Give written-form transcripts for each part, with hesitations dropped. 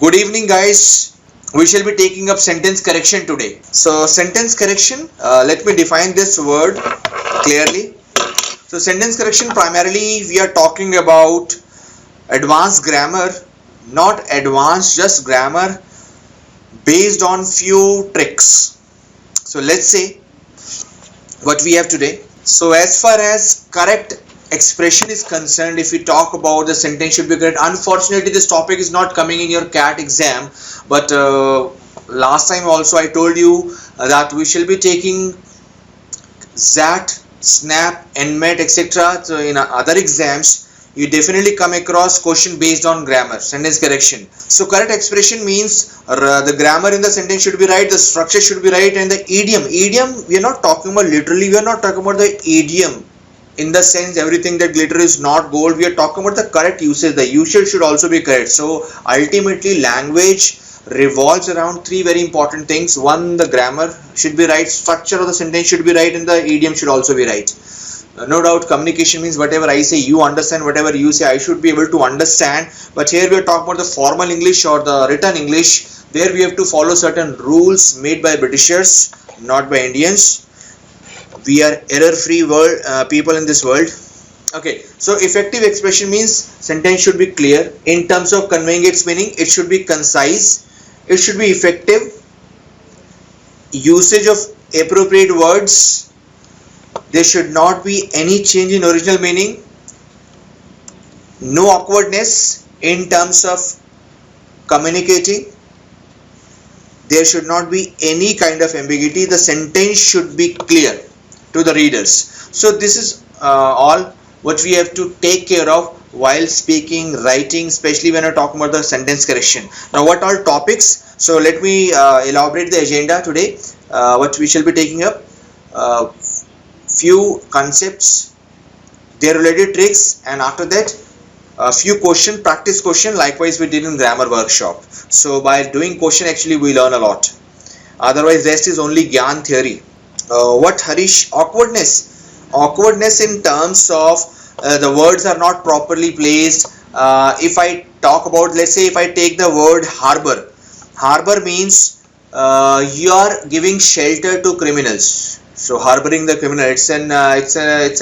Good evening, guys. We shall be taking up sentence correction today. So, sentence correction, let me define this word clearly. So, sentence correction primarily we are talking about advanced grammar, not advanced, just grammar based on few tricks. So, let's say what we have today. So, as far as correct expression is concerned, if we talk about the sentence should be correct, unfortunately this topic is not coming in your CAT exam, but last time also I told you that we shall be taking XAT, SNAP, NMAT, etc. So in other exams you definitely come across question based on grammar, sentence correction. So correct expression means the grammar in the sentence should be right, the structure should be right, and the idiom we are not talking about literally, we are not talking about the idiom in the sense everything that glitter is not gold. We are talking about the correct usage. The usage should also be correct. So ultimately language revolves around three very important things. One, the grammar should be right, structure of the sentence should be right, and the idiom should also be right. No doubt communication means whatever I say you understand, whatever you say I should be able to understand, but here we are talking about the formal English or the written English. There we have to follow certain rules made by Britishers, not by Indians. We are error-free world people in this world. Okay, so effective expression means sentence should be clear in terms of conveying its meaning. It should be concise. It should be effective. Usage of appropriate words. There should not be any change in original meaning. No awkwardness in terms of communicating. There should not be any kind of ambiguity. The sentence should be clear to the readers. So this is all what we have to take care of while speaking, writing, especially when we're talking about the sentence correction. Now what all topics? So let me elaborate the agenda today. What we shall be taking up, few concepts, their related tricks, and after that a few question, practice question, likewise we did in grammar workshop. So by doing question actually we learn a lot, otherwise rest is only Gyan theory. What Harish? Awkwardness in terms of the words are not properly placed. If I talk about, let's say if I take the word harbor means you are giving shelter to criminals. So harboring the criminal, it's an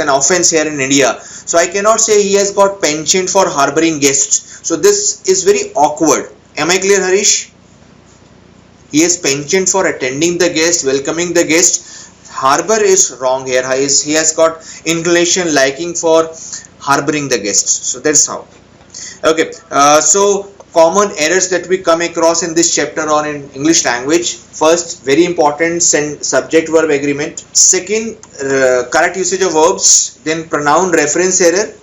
offense here in India. So I cannot say he has got penchant for harboring guests. So this is very awkward. Am I clear, Harish? He has penchant for attending the guest, welcoming the guest. Harbor is wrong here. He has got inclination, liking for harboring the guests. So that's how. Okay. So common errors that we come across in this chapter on in English language. First, very important, subject-verb agreement. Second, correct usage of verbs. Then pronoun reference error.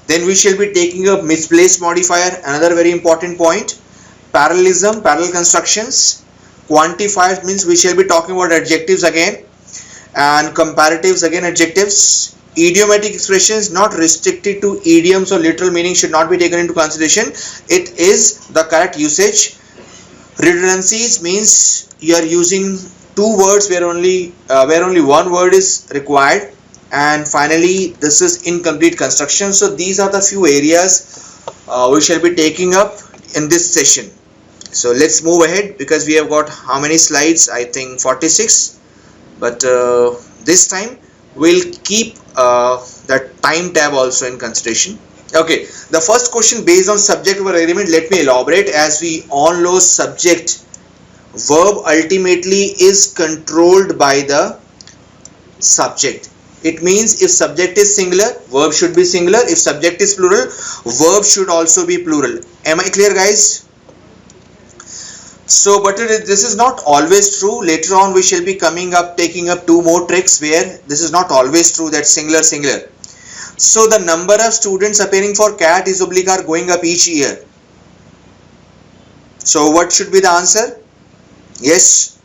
Then we shall be taking up misplaced modifier. Another very important point. Parallelism, parallel constructions. Quantifiers means we shall be talking about adjectives again. And comparatives again, adjectives. Idiomatic expressions not restricted to idioms or literal meaning should not be taken into consideration. It is the correct usage. Redundancies means you are using two words where only one word is required. And finally, this is incomplete construction. So these are the few areas we shall be taking up in this session. So let's move ahead because we have got how many slides? I think 46. But this time we'll keep that time tab also in consideration. Okay, the first question based on subject-verb agreement, let me elaborate. As we all know, subject-verb ultimately is controlled by the subject. It means if subject is singular, verb should be singular. If subject is plural, verb should also be plural. Am I clear, guys? So, but this is not always true. Later on we shall be taking up two more tricks where this is not always true, that singular. So the number of students appearing for CAT is are going up each year. So what should be the answer? Yes,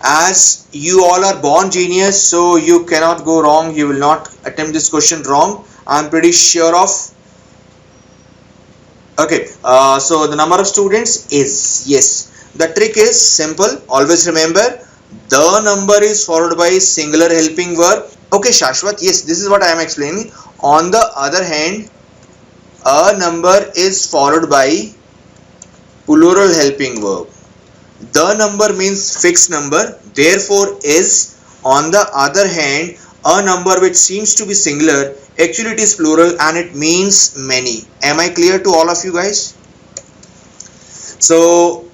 as you all are born genius, so you cannot go wrong. You will not attempt this question wrong, I'm pretty sure of. Okay, so the number of students is yes. The trick is simple. Always remember the number is followed by singular helping verb. Okay, Shashwat, yes, this is what I am explaining. On the other hand, a number is followed by Plural helping verb. The number means fixed number, therefore is. On the other hand, a number which seems to be singular, actually it is plural and it means many. Am I clear to all of you guys? So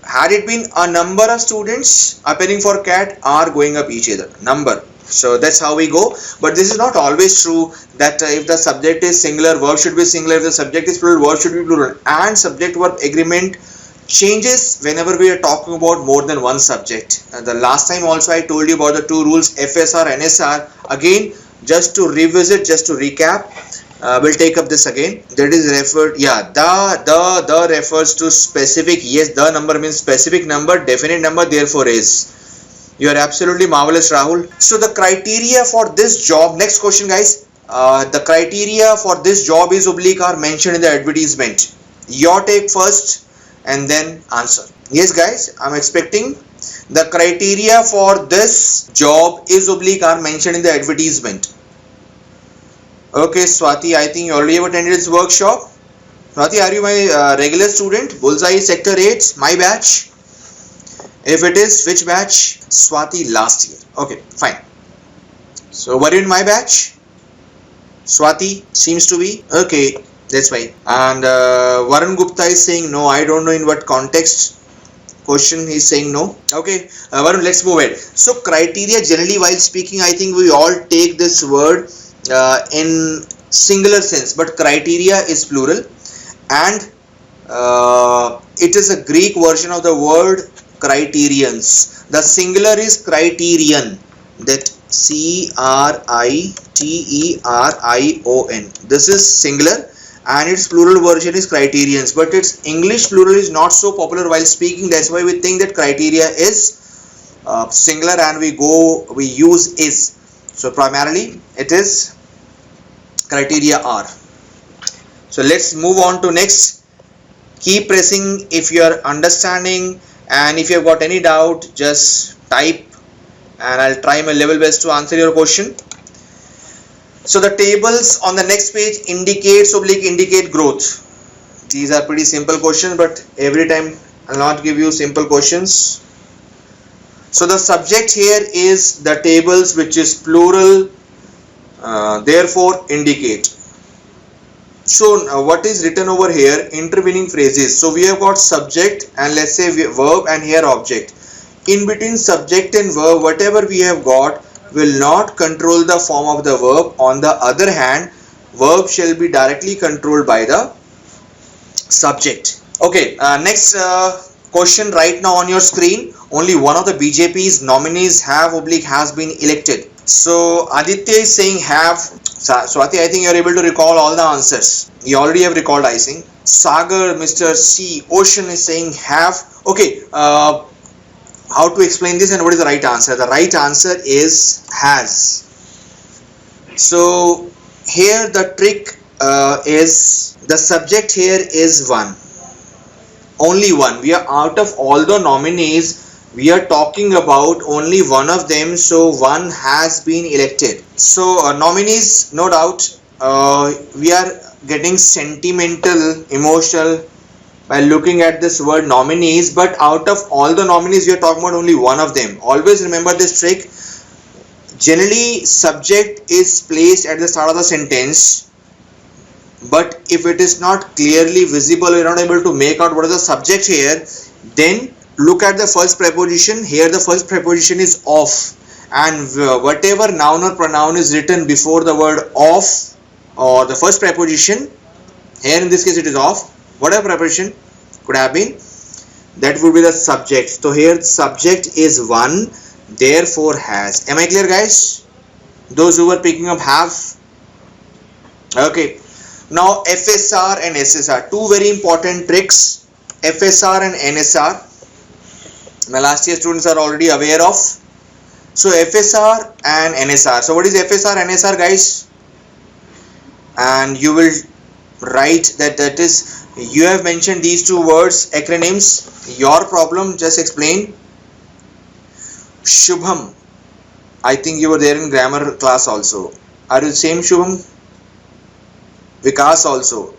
had it been a number of students appearing for cat are going up each other, number. So that's how we go. But this is not always true that if the subject is singular, verb should be singular. If the subject is plural, verb should be plural. And subject verb agreement changes whenever we are talking about more than one subject. The last time also I told you about the two rules, FSR, NSR. Again, just to revisit, just to recap, we'll take up this again. That is referred, yeah, the refers to specific. Yes, the number means specific number, definite number, therefore is. You are absolutely marvelous, Rahul. So the criteria for this job, next question guys, the criteria for this job is oblique are mentioned in the advertisement. Your take first and then answer. Yes guys, I'm expecting the criteria for this job is oblique are mentioned in the advertisement. Okay, Swati, I think you already have attended this workshop. Swati, are you my regular student? Bullseye Sector 8, my batch? If it is, which batch? Swati, last year. Okay, fine. So, were you in my batch? Swati, seems to be. Okay, that's fine. And Varun Gupta is saying no, I don't know in what context. Question he's saying no. Okay, Varun, let's move ahead. So, criteria generally while speaking, I think we all take this word in singular sense, but criteria is plural, and it is a Greek version of the word criterions. The singular is criterion, that CRITERION. This is singular and its plural version is criterions, but its English plural is not so popular while speaking. That's why we think that criteria is singular and we use is. So primarily it is criteria are. So let's move on to next. Keep pressing if you are understanding, and if you have got any doubt just type and I'll try my level best to answer your question. So the tables on the next page indicates oblique indicate growth. These are pretty simple questions, but every time I'll not give you simple questions. So the subject here is the tables which is plural, therefore indicate. So what is written over here? Intervening phrases. So we have got subject and let's say verb and here object. In between subject and verb, whatever we have got will not control the form of the verb. On the other hand, verb shall be directly controlled by the subject. Okay, next question right now on your screen. Only one of the BJP's nominees have oblique has been elected. So Aditya is saying have. Swati, I think you are able to recall all the answers. You already have recalled, I think. Sagar, Mr. C, Ocean is saying have. Okay, how to explain this and what is the right answer? The right answer is has. So here the trick is the subject here is one. Only one. We are out of all the nominees. We are talking about only one of them, so one has been elected. So nominees, no doubt, we are getting sentimental, emotional by looking at this word nominees, but out of all the nominees we are talking about only one of them. Always remember this trick. Generally subject is placed at the start of the sentence, but if it is not clearly visible, we are not able to make out what is the subject here, then look at the first preposition. Here the first preposition is of, and whatever noun or pronoun is written before the word of or the first preposition, here in this case it is of, whatever preposition could have been, that would be the subject. So here subject is one, therefore has. Am I clear guys? Those who were picking up have. Okay, now FSR and SSR, two very important tricks. FSR and NSR, my last year students are already aware of. So FSR and NSR. So what is FSR and NSR guys? And you will write that is, you have mentioned these two words, acronyms. Your problem, just explain. Shubham, I think you were there in grammar class also. Are you the same Shubham? Vikas also.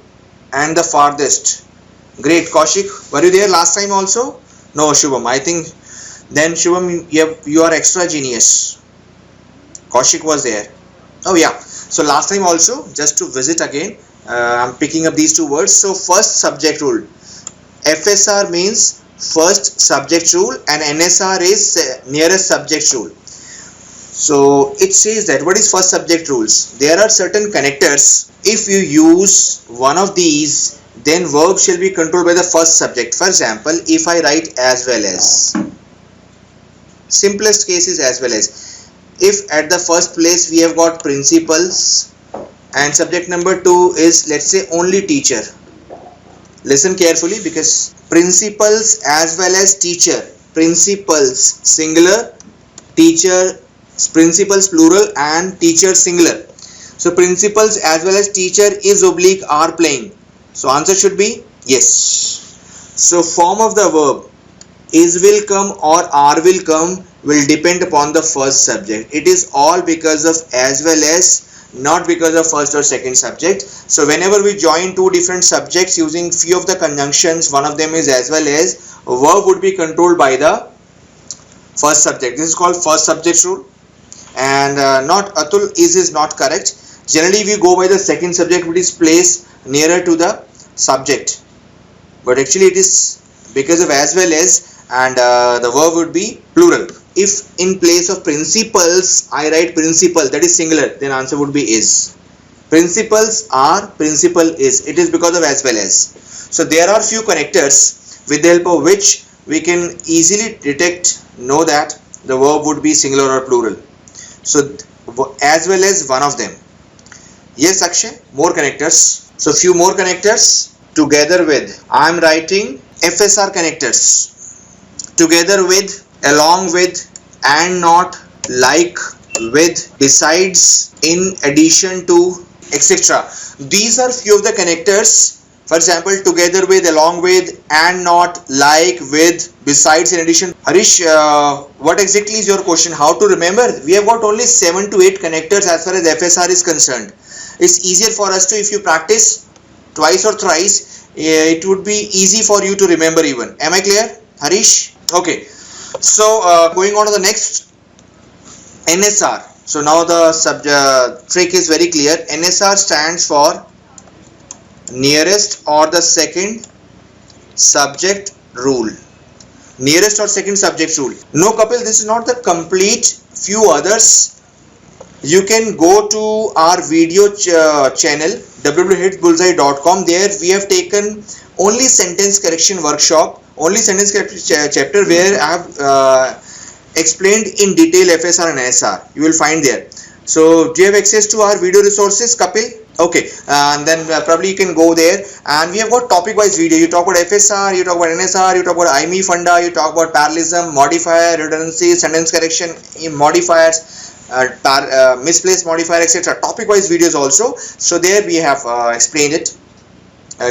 And the farthest. Great. Kaushik, were you there last time also? No, Shubham. I think then Shubham, you are extra genius. Kaushik was there. Oh yeah. So last time also, just to visit again, I'm picking up these two words. So first subject rule. FSR means first subject rule and NSR is nearest subject rule. So it says that what is first subject rules? There are certain connectors. If you use one of these, then verb shall be controlled by the first subject. For example, if I write as well as, simplest case is as well as. If at the first place we have got principals and subject number 2 is, let's say, only teacher. Listen carefully, because principals as well as teacher. Principals singular, teacher, principals plural and teacher singular. So principals as well as teacher is oblique are playing. So answer should be yes. So form of the verb is will come or are will come will depend upon the first subject. It is all because of as well as, not because of first or second subject. So whenever we join two different subjects using few of the conjunctions, one of them is as well as, verb would be controlled by the first subject. This is called first subject rule. And not Atul is not correct. Generally we go by the second subject, which is placed nearer to the subject, but actually it is because of as well as, and the verb would be plural. If in place of principals I write principal, that is singular, then answer would be is. Principals are, principal is. It is because of as well as. So there are few connectors with the help of which we can easily know that the verb would be singular or plural. So as well as one of them. Yes, Akshay, more connectors. So few more connectors together with. I am writing FSR connectors. Together with, along with, and not, like, with, besides, in addition to, etc. These are few of the connectors. For example, together with, along with, and not, like, with, besides, in addition. Harish, what exactly is your question? How to remember? We have got only 7 to 8 connectors as far as FSR is concerned. It's easier for us to, if you practice twice or thrice, it would be easy for you to remember even. Am I clear, Harish? Okay. So going on to the next, NSR. So now the trick is very clear. NSR stands for nearest or the second subject rule. Nearest or second subject rule. No, Kapil, this is not the complete. Few others. You can go to our video channel www.hitbullseye.com. There we have taken only sentence correction workshop, only sentence correction chapter, where I have explained in detail FSR and NSR. You will find there. So do you have access to our video resources, Kapil? Okay, and then probably you can go there, and we have got topic wise video. You talk about FSR, you talk about NSR, you talk about IME funda, you talk about parallelism, modifier, redundancy, sentence correction, modifiers, misplaced modifier, etc. Topic wise videos also. So there we have explained it,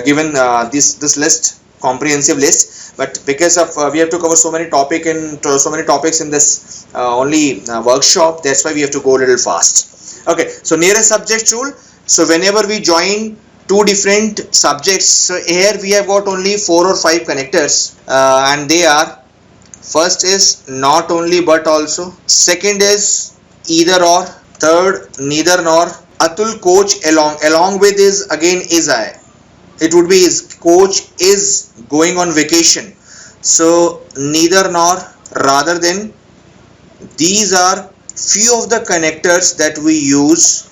given this list, comprehensive list. But because of we have to cover so many topics in this only workshop, that's why we have to go a little fast. Okay, so nearest subject rule. So whenever we join two different subjects, so here we have got only 4 or 5 connectors, and they are, first is not only but also, second is either or, third neither nor. Atul coach along with is again is I. It would be is, coach is going on vacation. So neither nor, rather than. These are few of the connectors that we use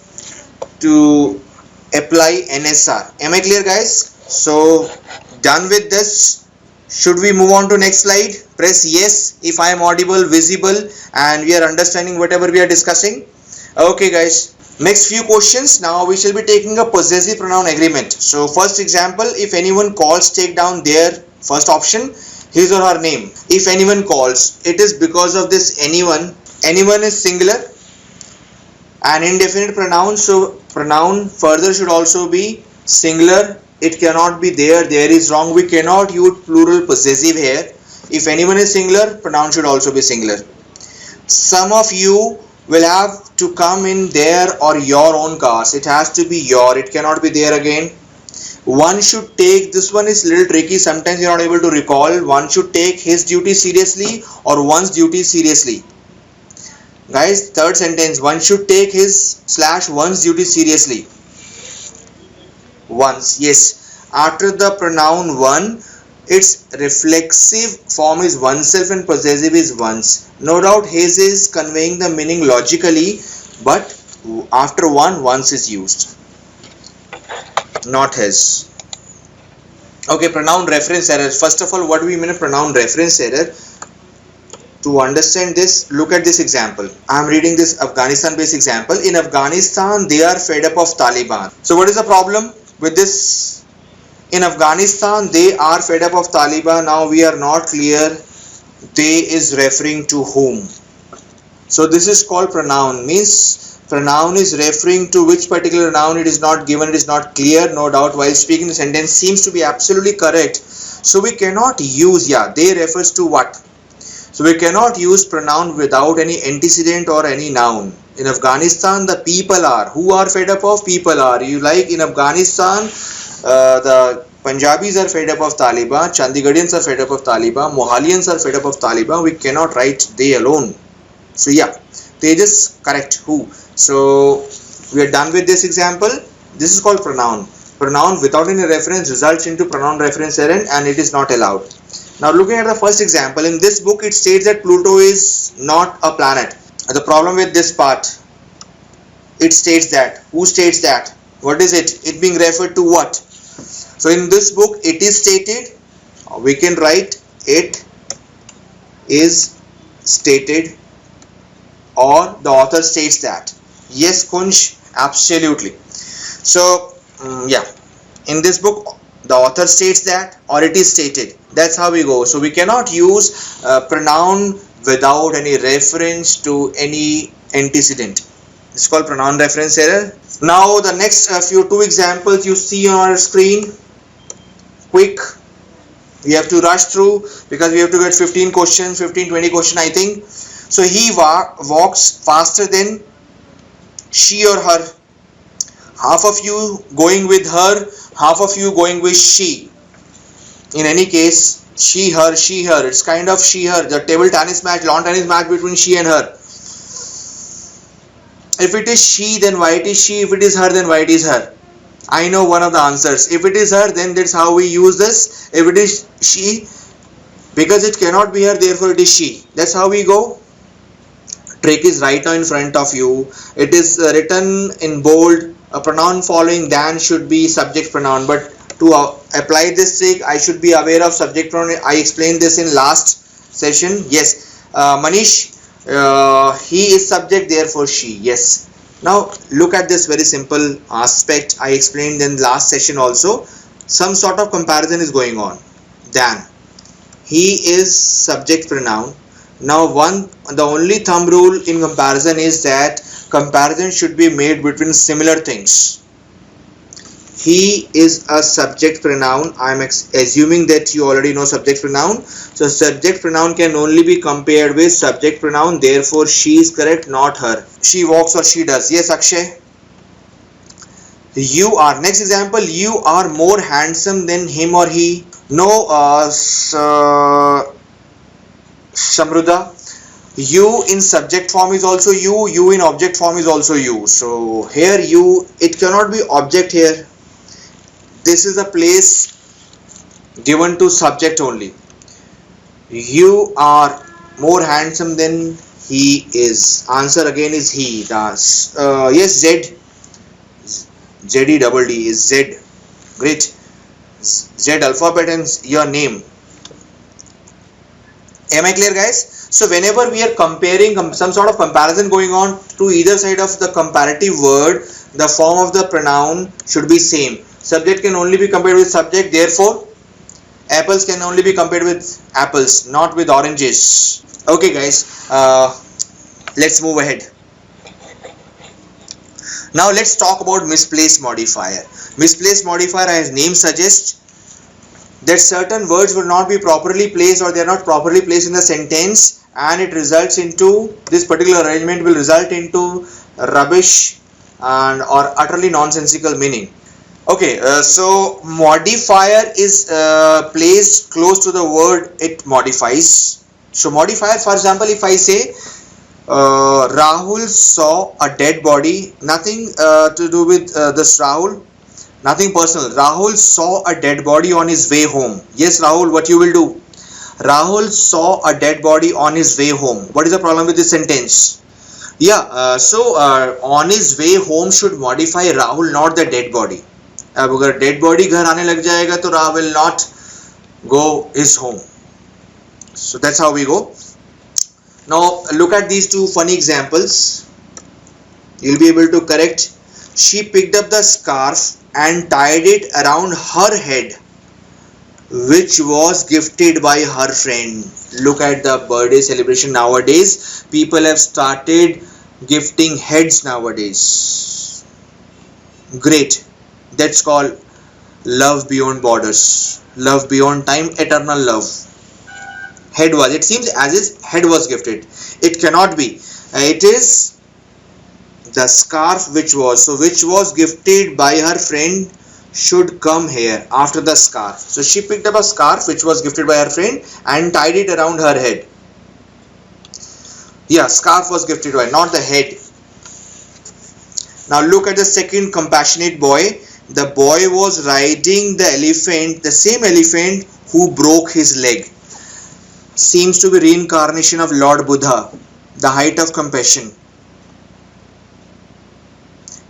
to apply NSR. Am I clear, guys? So done with this. Should we move on to next slide? Press yes if I am audible, visible, and we are understanding whatever we are discussing. Okay, guys. Next few questions. Now we shall be taking a possessive pronoun agreement. So first example, if anyone calls, take down their first option, his or her name. If anyone calls, it is because of this anyone. Anyone is singular, an indefinite pronoun, so pronoun further should also be singular. It cannot be there is wrong. We cannot use plural possessive here. If anyone is singular, pronoun should also be singular. Some of you will have to come in their or your own cars. It has to be your, it cannot be there again. One should take, this one is little tricky, sometimes you're not able to recall. One should take his duty seriously or one's duty seriously. Guys, third sentence, one should take his / one's duty seriously. One's, yes. After the pronoun one, its reflexive form is oneself and possessive is one's. No doubt his is conveying the meaning logically, but after one, one's is used, not his. Okay, pronoun reference error. First of all, what do we mean by pronoun reference error? To understand this, look at this example. I am reading this Afghanistan based example. In Afghanistan, they are fed up of Taliban. So what is the problem with this? In Afghanistan, they are fed up of Taliban. Now we are not clear they is referring to whom. So this is called pronoun. Means pronoun is referring to which particular noun. It is not given. It is not clear. No doubt while speaking the sentence seems to be absolutely correct. So we cannot use, they refers to what? So we cannot use pronoun without any antecedent or any noun. In Afghanistan, the people are. Who are fed up of? People are. You like in Afghanistan, the Punjabis are fed up of Taliban, Chandigarhians are fed up of Taliban, Mohalians are fed up of Taliban. We cannot write they alone. So they just correct who. So we are done with this example. This is called pronoun. Pronoun without any reference results into pronoun reference error and it is not allowed. Now looking at the first example, in this book it states that Pluto is not a planet. The problem with this part, it states that. Who states that? What is it? It being referred to what? So in this book it is stated, we can write it is stated, or the author states that. Yes, Kunsh, absolutely. So in this book the author states that or it is stated. That's how we go. So we cannot use pronoun without any reference to any antecedent. It's called pronoun reference error. Now the next two examples you see on our screen. Quick. We have to rush through because we have to get 15 questions, 15-20 questions I think. So he walks faster than she or her. Half of you going with her, half of you going with she. In any case, she, her, it's kind of she, her. The table tennis match, lawn tennis match between she and her. If it is she, then why it is she? If it is her, then why it is her? I know one of the answers. If it is her, then that's how we use this. If it is she, because it cannot be her, therefore it is she. That's how we go. Trick is right now in front of you. It is written in bold. A pronoun following than should be subject pronoun, but to apply this trick I should be aware of subject pronoun. I explained this in last session. Yes, Manish, he is subject, therefore she. Yes. Now look at this very simple aspect. I explained in last session also. Some sort of comparison is going on. Than, he is subject pronoun. Now the only thumb rule in comparison is that comparison should be made between similar things. He is a subject pronoun. I am assuming that you already know subject pronoun. So subject pronoun can only be compared with subject pronoun. Therefore she is correct, not her. She walks or she does. Yes, Akshay. You are. Next example. You are more handsome than him or he. No, Samruddha. You in subject form is also you in object form is also you. So here you, it cannot be object here. This is a place given to subject only. You are more handsome than he is. Answer again is he. Yes, Z. Z-E-D-D is Z. Great. Z alphabet and your name. Am I clear, guys? So whenever we are comparing some sort of comparison going on to either side of the comparative word, the form of the pronoun should be same. Subject can only be compared with subject, therefore apples can only be compared with apples, not with oranges. Okay guys, let's move ahead. Now let's talk about misplaced modifier. Misplaced modifier, as name suggests, that certain words will not be properly placed or they are not properly placed in the sentence, and it results into, this particular arrangement will result into rubbish and or utterly nonsensical meaning. Okay, so modifier is placed close to the word it modifies. So modifier, for example, if I say Rahul saw a dead body, nothing to do with this Rahul, nothing personal. Rahul saw a dead body on his way home. Yes, Rahul, what you will do? Rahul saw a dead body on his way home. What is the problem with this sentence? Yeah, on his way home should modify Rahul, not the dead body. अब अगर dead body घर आने लग जाएगा तो राह will not go his home. So that's how we go. Now look at these two funny examples. You'll be able to correct. She picked up the scarf and tied it around her head, which was gifted by her friend. Look at the birthday celebration nowadays. People have started gifting heads nowadays. Great. That's called love beyond borders, love beyond time, eternal love. Head was, it seems as if head was gifted. It cannot be. It is the scarf which was. So which was gifted by her friend should come here after the scarf. So she picked up a scarf which was gifted by her friend and tied it around her head. Yeah, scarf was gifted by, not the head. Now look at the second compassionate boy. The boy was riding the elephant, the same elephant who broke his leg. Seems to be reincarnation of Lord Buddha, the height of compassion.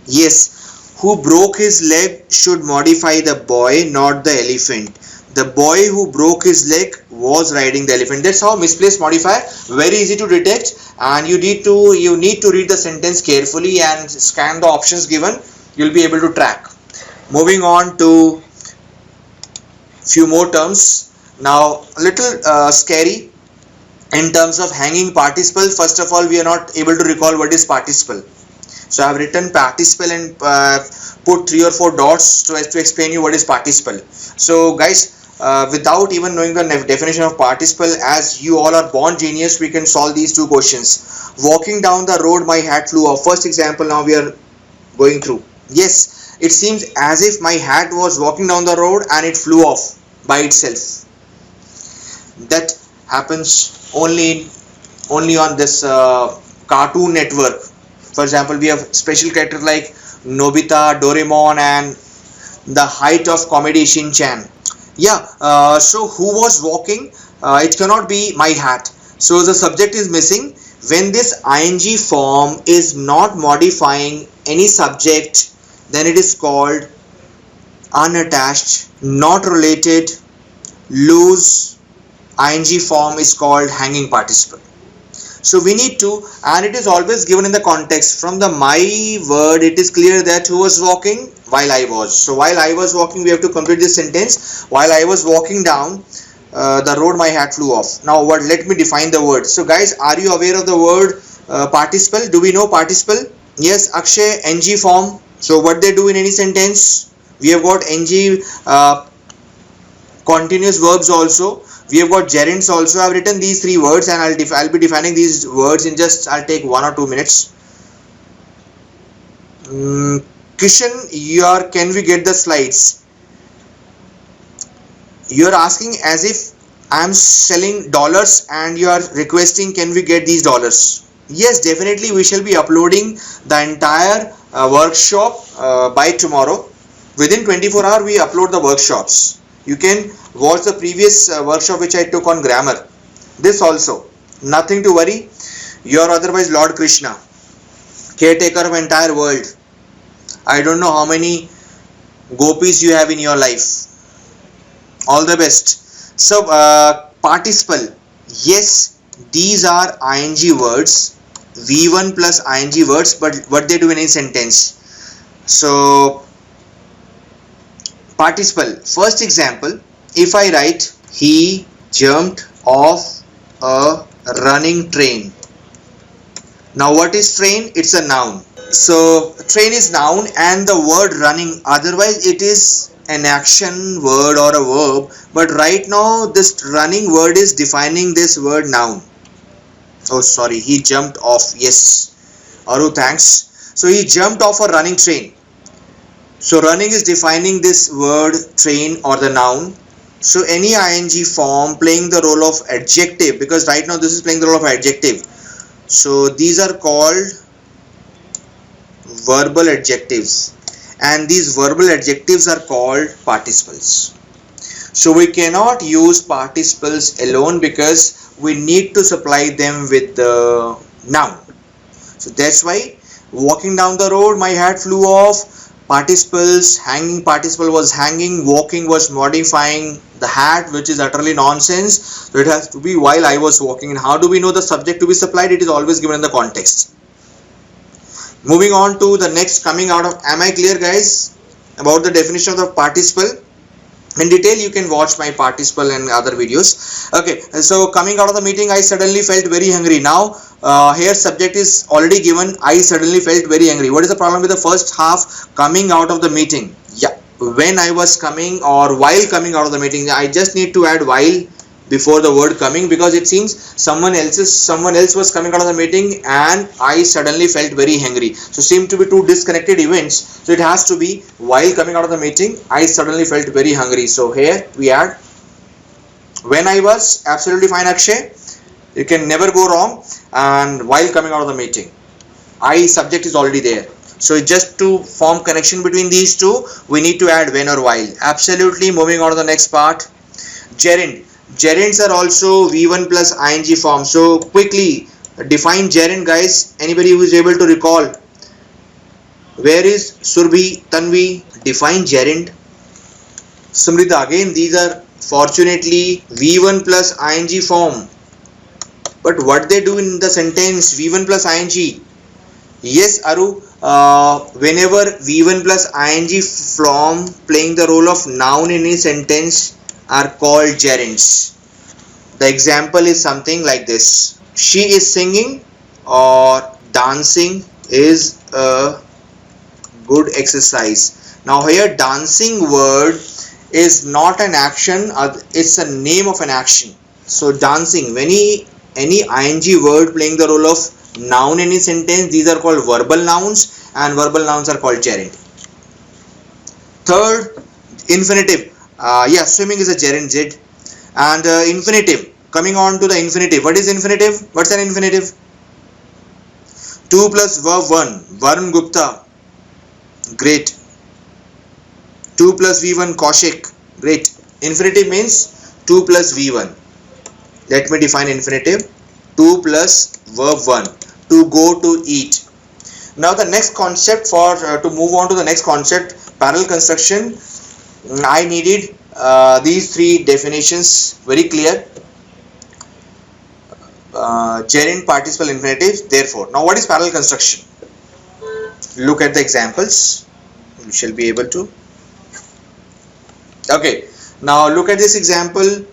Yes, who broke his leg should modify the boy, not the elephant. The boy who broke his leg was riding the elephant. That's how misplaced modifier, very easy to detect, and you need to read the sentence carefully and scan the options given. You'll be able to track. Moving on to few more terms. Now a little scary in terms of hanging participle. First of all, we are not able to recall what is participle. So I have written participle and put 3 or 4 dots to explain you what is participle. So guys, without even knowing the definition of participle, as you all are born genius, we can solve these two questions. Walking down the road, my hat flew off. First example now we are going through. Yes, it seems as if my hat was walking down the road and it flew off by itself. That happens only on this Cartoon Network. For example, we have special characters like Nobita, Doraemon, and the height of comedy Shin-chan. Yeah, so who was walking? It cannot be my hat. So the subject is missing. When this ing form is not modifying any subject, then it is called unattached, not related, loose. Ing form is called hanging participle. So we need to, and it is always given in the context. From the my word, it is clear that who was walking? While I was. So while I was walking, we have to complete this sentence. While I was walking down the road, my hat flew off. Now what? Let me define the word. So guys, are you aware of the word participle? Do we know participle? Yes, Akshay, ng form. So what they do in any sentence? We have got ng continuous verbs also. We have got gerunds also. I have written these 3 words and I'll be defining these words in just, I'll take 1 or 2 minutes. Kishan, can we get the slides? You are asking as if I am selling dollars and you are requesting can we get these dollars. Yes, definitely we shall be uploading the entire workshop by tomorrow. Within 24 hours we upload the workshops. You can watch the previous workshop which I took on grammar. This also. Nothing to worry. You are otherwise Lord Krishna, caretaker of entire world. I don't know how many gopis you have in your life. All the best. So participle. Yes, these are ing words. V1 plus ing words, but what they do in a sentence. So participle. First example, if I write he jumped off a running train. Now what is train? It's a noun. So train is noun and the word running, otherwise it is an action word or a verb, but right now this running word is defining this word noun. Oh sorry, he jumped off. Yes, Aru, thanks. So he jumped off a running train. So running is defining this word train or the noun. So any ing form playing the role of adjective, because right now this is playing the role of adjective. So these are called verbal adjectives, and these verbal adjectives are called participles. So we cannot use participles alone because we need to supply them with the noun. So that's why walking down the road, my hat flew off. Participles, hanging participle was hanging, walking was modifying the hat, which is utterly nonsense. So it has to be while I was walking. And how do we know the subject to be supplied? It is always given in the context. Moving on to the next, coming out of, am I clear guys about the definition of the participle? In detail you can watch my participle and other videos. Okay, so coming out of the meeting, I suddenly felt very hungry. Now here subject is already given, I suddenly felt very hungry. What is the problem with the first half, coming out of the meeting? Yeah, when I was coming or while coming out of the meeting, I just need to add while before the word coming, because it seems someone else was coming out of the meeting and I suddenly felt very hungry. So seem to be two disconnected events. So it has to be while coming out of the meeting, I suddenly felt very hungry. So here we add when I was, absolutely fine Akshay, you can never go wrong. And while coming out of the meeting, I subject is already there. So just to form connection between these two, we need to add when or while. Absolutely. Moving on to the next part, gerund. Gerunds are also V1 plus ing form. So quickly define gerund guys. Anybody who is able to recall? Where is Surbhi, Tanvi? Define gerund. Samrita, again these are fortunately V1 plus ing form. But what they do in the sentence, V1 plus ing? Yes Aru, whenever V1 plus ing form playing the role of noun in a sentence are called gerunds. The example is something like this: she is singing or dancing is a good exercise. Now here dancing word is not an action, it's a name of an action. So dancing, any ing word playing the role of noun in a sentence, these are called verbal nouns, and verbal nouns are called gerund. Third, infinitive. Yeah, swimming is a gerund Z. And infinitive, coming on to the infinitive. What is infinitive? What's an infinitive? 2 plus verb 1, Varun Gupta, great. 2 plus V1, Kaushik, great. Infinitive means 2 plus V1. Let me define infinitive. 2 plus verb 1, to go, to eat. Now the next concept, for to move on to the next concept, parallel construction, I needed these three definitions very clear. Gerund, participle, infinitive. Therefore, now what is parallel construction? Look at the examples. You shall be able to. Okay. Now look at this example.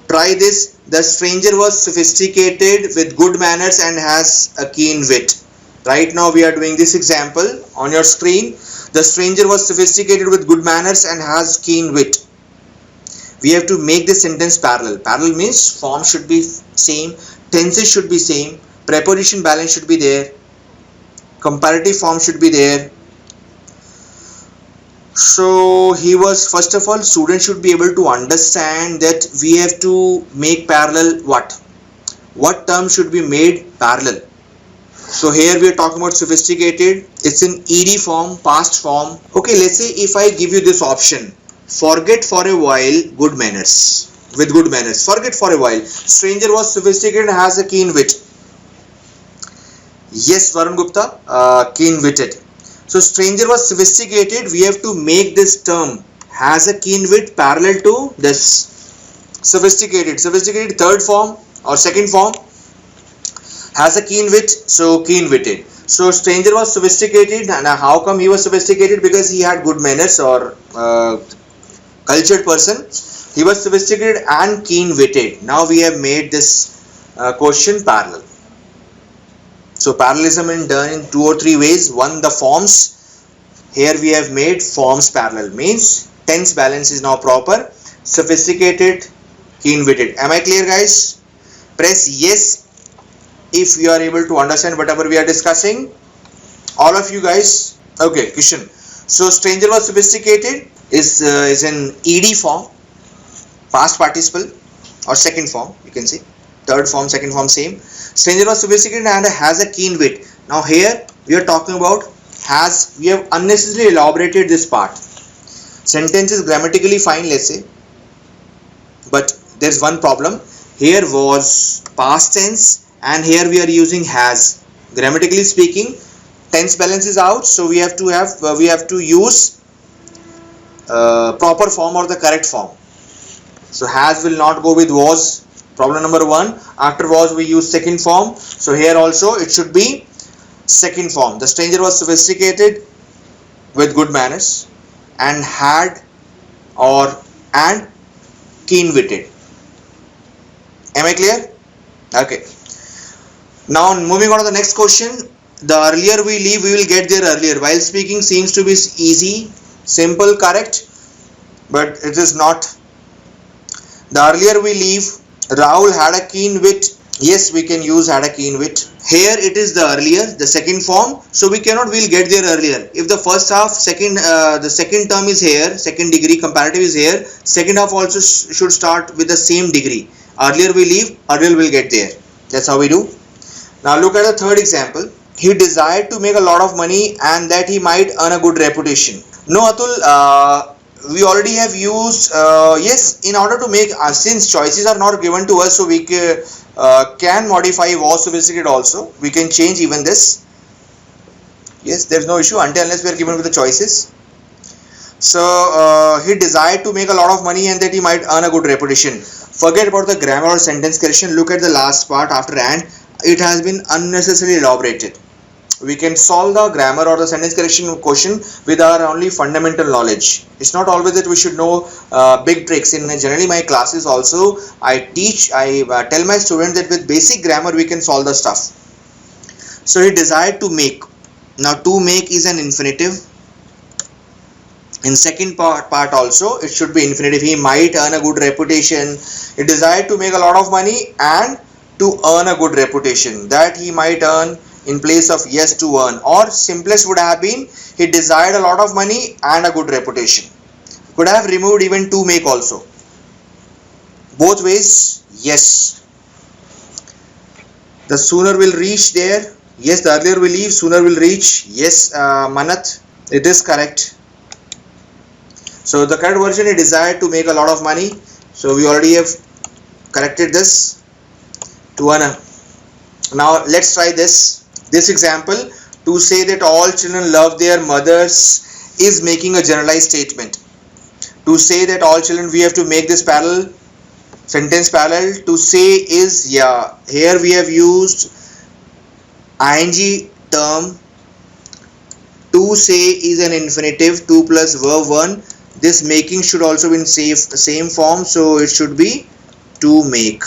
Try this. The stranger was sophisticated with good manners and has a keen wit. Right now we are doing this example on your screen. The stranger was sophisticated with good manners and has keen wit. We have to make this sentence parallel. Parallel means form should be same, tenses should be same, preposition balance should be there, comparative form should be there. So he was, first of all, students should be able to understand that we have to make parallel what term should be made parallel. So here we are talking about sophisticated. It's in ed form, past form. Okay, let's say if I give you this option, forget for a while good manners, with good manners. Forget for a while. Stranger was sophisticated and has a keen wit. Yes, Varun Gupta, keen witted. So stranger was sophisticated. We have to make this term has a keen wit parallel to this sophisticated. Sophisticated, third form or second form, has a keen wit, so keen witted. So stranger was sophisticated, and how come he was sophisticated? Because he had good manners or cultured person. He was sophisticated and keen witted. Now we have made this question parallel. So parallelism is done in 2 or 3 ways. One, the forms. Here we have made forms parallel, means tense balance is now proper. Sophisticated, keen witted. Am I clear guys? Press yes if you are able to understand whatever we are discussing. All of you guys, Okay, Kishan. So stranger was sophisticated is in ED form, past participle, or second form, you can say. Third form, second form, same. Stranger was sophisticated and has a keen wit. Now here we are talking about has. We have unnecessarily elaborated this part. Sentence is grammatically fine, let's say, but there's one problem. Here was past tense and here we are using has. Grammatically speaking, tense balance is out, so we have to use proper form or the correct form. So has will not go with was. Problem number one. After was we use second form, so here also it should be second form. The stranger was sophisticated with good manners and had or and keen-witted. Am I clear? Okay. Now moving on to the next question. The earlier we leave, we will get there earlier. While speaking seems to be easy, simple, correct, but it is not. The earlier we leave, Rahul had a keen wit. Yes, we can use had a keen wit. Here it is the earlier, the second form, so we'll get there earlier. If the first half, the second term is here, second degree comparative is here, second half also should start with the same degree. Earlier we leave, earlier we'll get there. That's how we do. Now look at the third example. He desired to make a lot of money and that he might earn a good reputation. No, Atul, we already have used, yes, in order to make, since choices are not given to us, so we can modify was sophisticated also. We can change even this. Yes, there's no issue until unless we are given with the choices. So he desired to make a lot of money and that he might earn a good reputation. Forget about the grammar or sentence correction. Look at the last part after and. It has been unnecessarily elaborated. We can solve the grammar or the sentence correction question with our only fundamental knowledge. It's not always that we should know big tricks. In generally my classes also, I tell my students that with basic grammar we can solve the stuff. So he desired to make. Now to make is an infinitive. In second part also it should be infinitive. He might earn a good reputation. He desired to make a lot of money and to earn a good reputation. That he might earn in place of yes, to earn, or simplest would have been he desired a lot of money and a good reputation. Could have removed even to make also. Both ways, yes. The sooner will reach there. Yes, the earlier we leave, sooner will reach. Yes, Manat, it is correct. So the correct version, he desired to make a lot of money. So we already have corrected this to earn. Now let's try this. This example, to say that all children love their mothers is making a generalized statement. To say that all children, we have to make this parallel, sentence parallel. To say is, yeah, here we have used ing term. To say is an infinitive, to plus verb 1. This making should also be in same form, so it should be to make.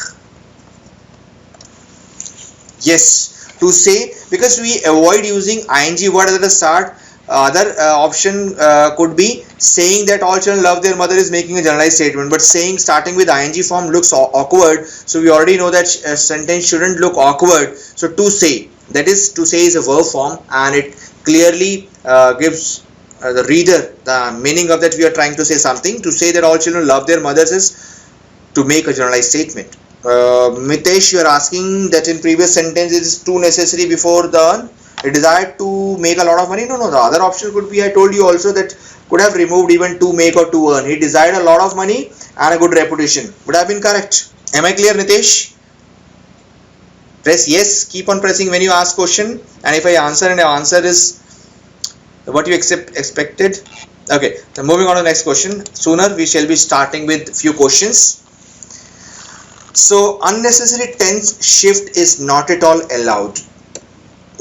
Yes. To say, because we avoid using ing word at the start. Other option could be saying that all children love their mother is making a generalized statement, but saying starting with ing form looks awkward, so we already know that a sentence shouldn't look awkward. So to say, that is, to say is a verb form and it clearly gives the reader the meaning of that we are trying to say something. To say that all children love their mothers is to make a generalized statement. Mitesh, you are asking that in previous sentence it is to necessary before the earn. He desired to make a lot of money. No, the other option could be, I told you also, that could have removed even to make or to earn. He desired a lot of money and a good reputation. Would have been correct. Am I clear, Nitesh? Press yes, keep on pressing when you ask question, and if I answer and the answer is what you expected. Okay, then moving on to the next question. Sooner we shall be starting with few questions. So unnecessary tense shift is not at all allowed.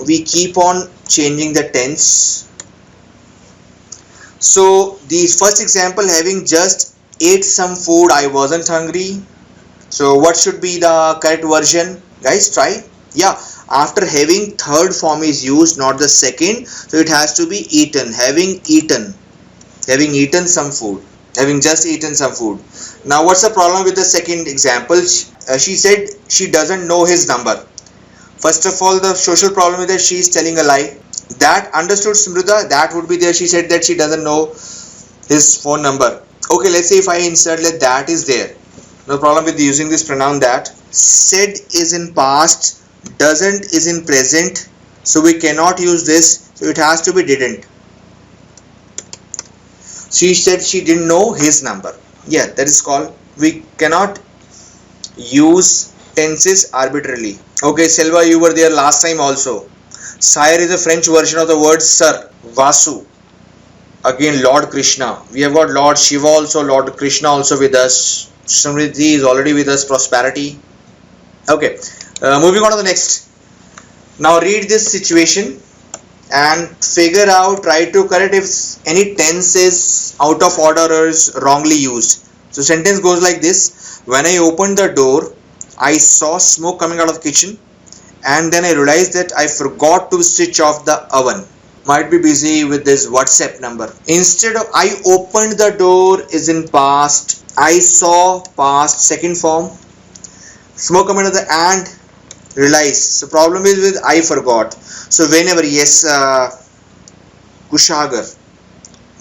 We keep on changing the tense. So the first example, having just ate some food, I wasn't hungry. So what should be the correct version? Guys, try. Yeah, after having, third form is used, not the second. So it has to be eaten. Having eaten some food. Having just eaten some food. Now what's the problem with the second example? She said she doesn't know his number. First of all, the social problem is that she is telling a lie. That understood, Smrita? That would be there. She said that she doesn't know his phone number. Okay, let's say if I insert let that is there. No problem with using this pronoun that. Said is in past, doesn't is in present, so we cannot use this, so it has to be didn't. She said she didn't know his number. Yeah, that is called, we cannot use tenses arbitrarily. Okay, Selva, you were there last time also. Sire is a French version of the word sir. Vasu, again Lord Krishna. We have got Lord Shiva also, Lord Krishna also with us. Samriddhi is already with us. Prosperity. Okay, moving on to the next. Now read this situation and figure out, try to correct if any tense is out of order or is wrongly used. So sentence goes like this: when I opened the door, I saw smoke coming out of the kitchen, and then I realized that I forgot to switch off the oven. Might be busy with this WhatsApp number. Instead of I opened the door is in past, I saw past second form, smoke coming out of the and realize. So problem is with I forgot. So whenever, yes, Kushagar,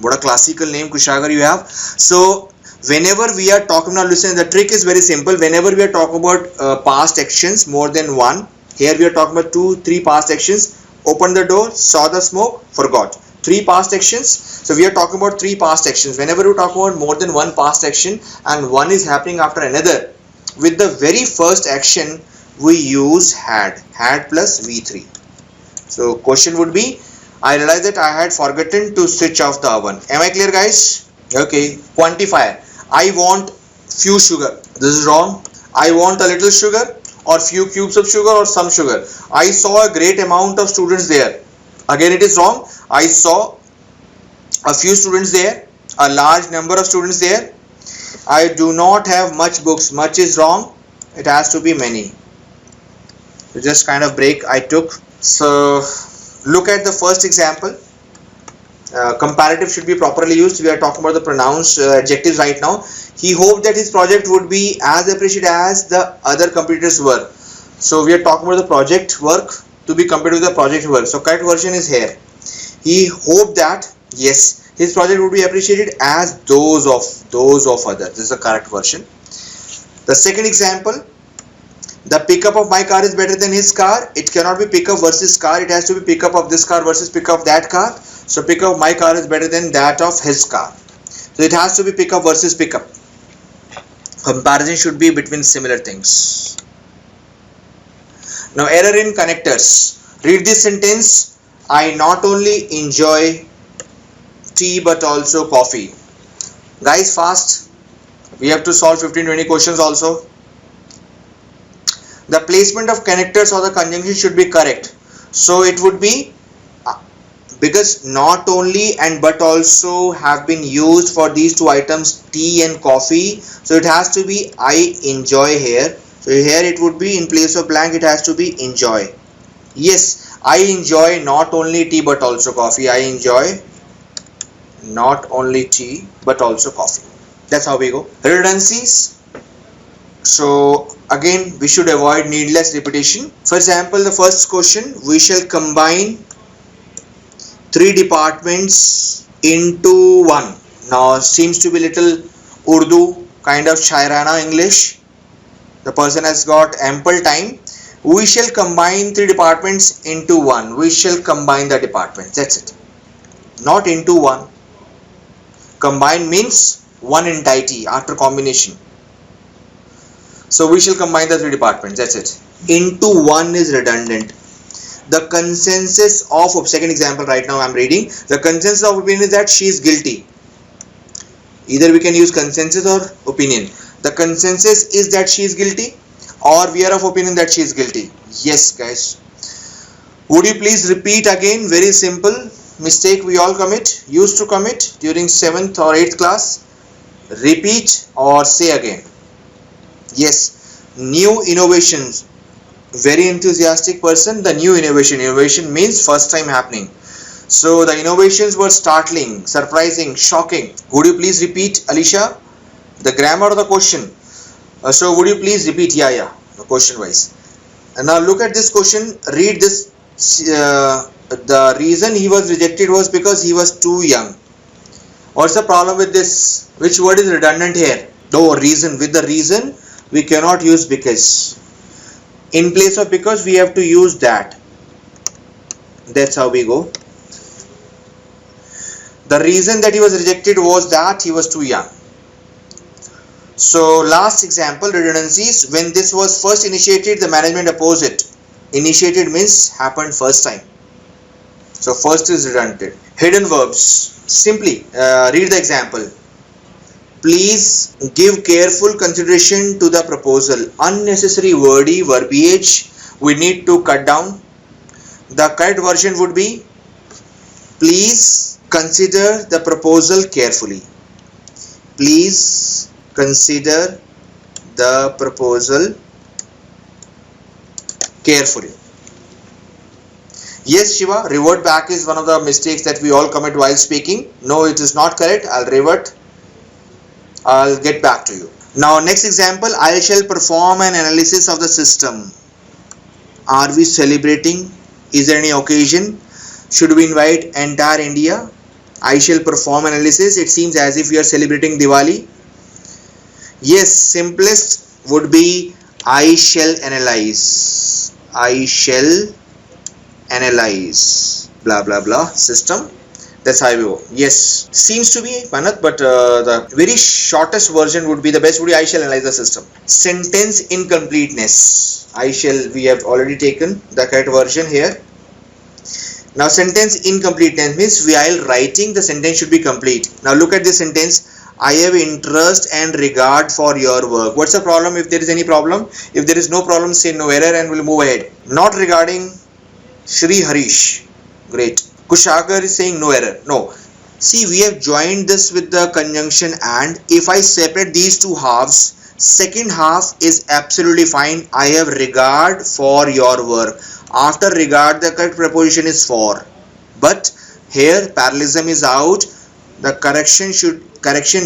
what a classical name Kushagar you have. So whenever we are talking, now listen, the trick is very simple. Whenever we are talking about past actions, more than one, here we are talking about 2, 3 past actions. Open the door, saw the smoke, forgot. 3 past actions. So we are talking about 3 past actions. Whenever we talk about more than one past action and one is happening after another, with the very first action we use had plus V3. So question would be, I realized that I had forgotten to switch off the oven. Am I clear, guys? Okay. Quantifier. I want few sugar. This is wrong. I want a little sugar, or few cubes of sugar, or some sugar. I saw a great amount of students there. Again it is wrong. I saw a few students there, a large number of students there. I do not have much books. Much is wrong. It has to be many. So just kind of break I took. So look at the first example. Comparative should be properly used. We are talking about the pronouns, adjectives right now. He hoped that his project would be as appreciated as the other competitors were. So we are talking about the project work to be compared with the project work. So correct version is here. He hoped that, yes, his project would be appreciated as those of others. This is the correct version. The second example, the pickup of my car is better than his car. It cannot be pickup versus car. It has to be pickup of this car versus pickup of that car. So pickup of my car is better than that of his car. So it has to be pickup versus pickup. Comparison should be between similar things. Now error in connectors. Read this sentence. I not only enjoy tea but also coffee. Guys, fast. We have to solve 15-20 questions also. The placement of connectors or the conjunction should be correct. So it would be, because not only and but also have been used for these two items, tea and coffee. So it has to be I enjoy here. So here it would be, in place of blank, it has to be enjoy. Yes, I enjoy not only tea but also coffee. I enjoy not only tea but also coffee. That's how we go. Redundancies. So again, we should avoid needless repetition. For example, the first question, we shall combine 3 departments into one. Now seems to be little Urdu kind of Shairana English. The person has got ample time. We shall combine 3 departments into one. We shall combine the departments. That's it. Not into one. Combine means one entity after combination. So we shall combine the 3 departments. That's it. Into one is redundant. The consensus of, second example right now I am reading. The consensus of opinion is that she is guilty. Either we can use consensus or opinion. The consensus is that she is guilty, or we are of opinion that she is guilty. Yes, guys. Would you please repeat again? Very simple mistake we all commit, used to commit during 7th or 8th class. Repeat or say again. Yes, new innovations. Very enthusiastic person. The new innovation. Innovation means first time happening. So the innovations were startling, surprising, shocking. Would you please repeat, Alicia, the grammar of the question? So would you please repeat? Yeah, the question wise. And now look at this question. Read this the reason he was rejected was because he was too young. What's the problem with this? Which word is redundant here? No, reason. With the reason we cannot use because. In place of because we have to use that. That's how we go. The reason that he was rejected was that he was too young. So last example, redundancies. When this was first initiated, the management opposed it. Initiated means happened first time. So first is redundant. Hidden verbs. Simply read the example. Please give careful consideration to the proposal. Unnecessary wordy verbiage we need to cut down. The correct version would be, please consider the proposal carefully. Please consider the proposal carefully. Yes, Shiva, revert back is one of the mistakes that we all commit while speaking. No, it is not correct. I'll revert. I'll get back to you. Now, next example, I shall perform an analysis of the system. Are we celebrating? Is there any occasion? Should we invite entire India? I shall perform analysis. It seems as if we are celebrating Diwali. Yes, simplest would be I shall analyze. I shall analyze blah blah blah system. That's how we go. Yes, seems to be Panat, but the very shortest version would be the best would be I shall analyze the system. Sentence incompleteness. I shall, we have already taken the correct version here. Now sentence incompleteness means while writing the sentence should be complete. Now look at this sentence. I have interest and regard for your work. What's the problem? If there is any problem, if there is no problem, say no error and we'll move ahead. Not regarding Shri Harish. Great. Kushagar is saying no error. No. See, we have joined this with the conjunction and. If I separate these two halves, second half is absolutely fine. I have regard for your work. After regard, the correct preposition is for. But here parallelism is out. The correction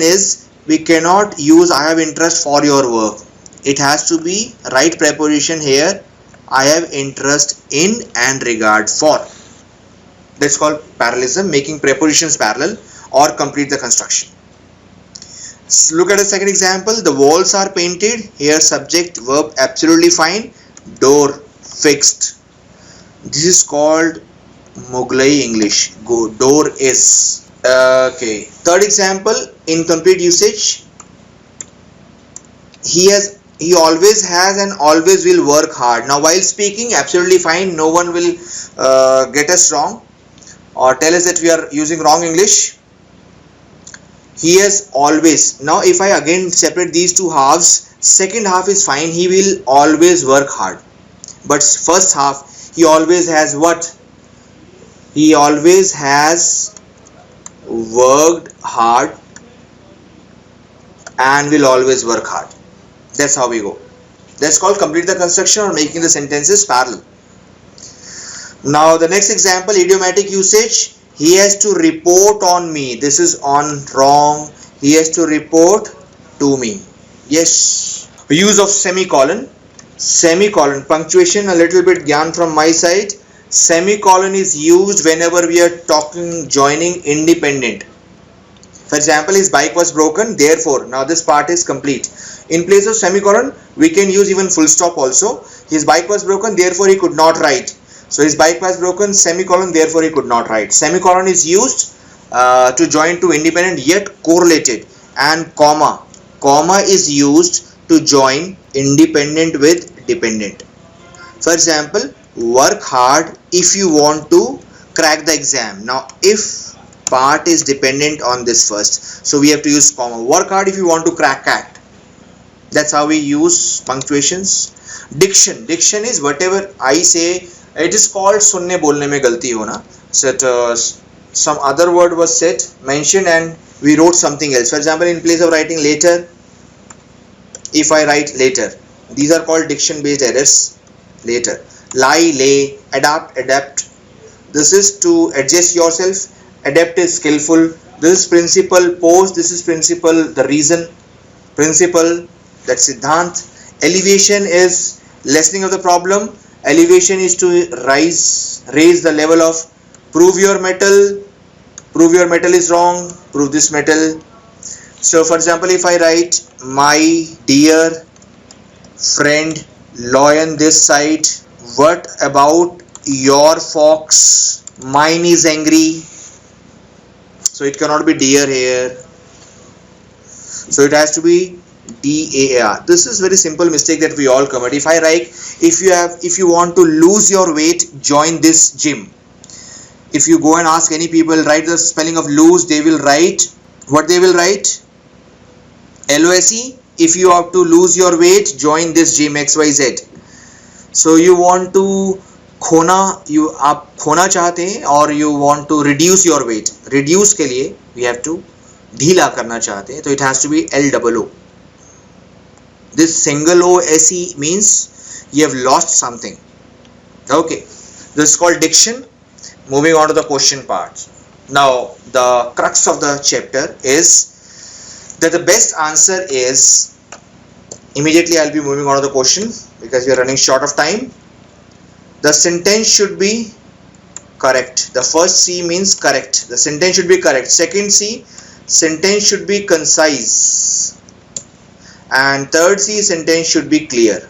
is we cannot use I have interest for your work. It has to be right preposition here. I have interest in and regard for. That's called parallelism, making prepositions parallel or complete the construction. So look at the second example. The walls are painted. Here subject verb absolutely fine. Door fixed. This is called Mughlai English. Go, door is. Okay. Third example, incomplete usage. He always has and always will work hard. Now while speaking, absolutely fine. No one will get us wrong or tell us that we are using wrong English. He has always. Now if I again separate these two halves, second half is fine. He will always work hard. But first half, he always has what? He always has worked hard and will always work hard. That's how we go. That's called complete the construction or making the sentences parallel. Now the next example, idiomatic usage. He has to report on me. This is on wrong. He has to report to me. Yes. Use of semicolon. Semicolon. Punctuation, a little bit gyan from my side. Semicolon is used whenever we are joining independent. For example, his bike was broken, therefore. Now this part is complete. In place of semicolon, we can use even full stop also. His bike was broken, therefore he could not write. So his bike was broken, semicolon, therefore he could not write. Semicolon is used to join two independent yet correlated. And comma. Comma is used to join independent with dependent. For example, work hard if you want to crack the exam. Now if part is dependent on this first, so we have to use comma. Work hard if you want to crack CAT. That's how we use punctuations. Diction. Diction is whatever I say. It is called sunne bolne mein galti hona. So some other word was said, mentioned, and we wrote something else. For example, in place of writing later, if I write later, these are called diction based errors. Later. Lie, lay, adapt, adapt. This is to adjust yourself. Adapt is skillful. This is principle. Pose. This is principle. The reason. Principle. That's siddhant. Elevation is lessening of the problem. Elevation is to raise the level of Prove your metal. Prove your metal is wrong. Prove this metal. So for example, if I write my dear friend lion this side, what about your fox? Mine is angry. So it cannot be dear here. So it has to be DAR. This is very simple mistake that we all commit. If I write, if you want to lose your weight, join this gym. If you go and ask any people, write the spelling of lose, they will write, what they will write? LOSE. If you have to lose your weight, join this gym XYZ. So you want to आप खोना चाहते हैं और you want to reduce your weight. Reduce के लिए we have to ढीला करना चाहते हैं, तो it has to be LOO. This single OSE means you have lost something. Okay, this is called diction. Moving on to the question part. Now the crux of the chapter is that the best answer is, immediately I'll be moving on to the question because we are running short of time. The sentence should be correct. The first C means correct. The sentence should be correct. Second C, sentence should be concise. And third C, sentence should be clear.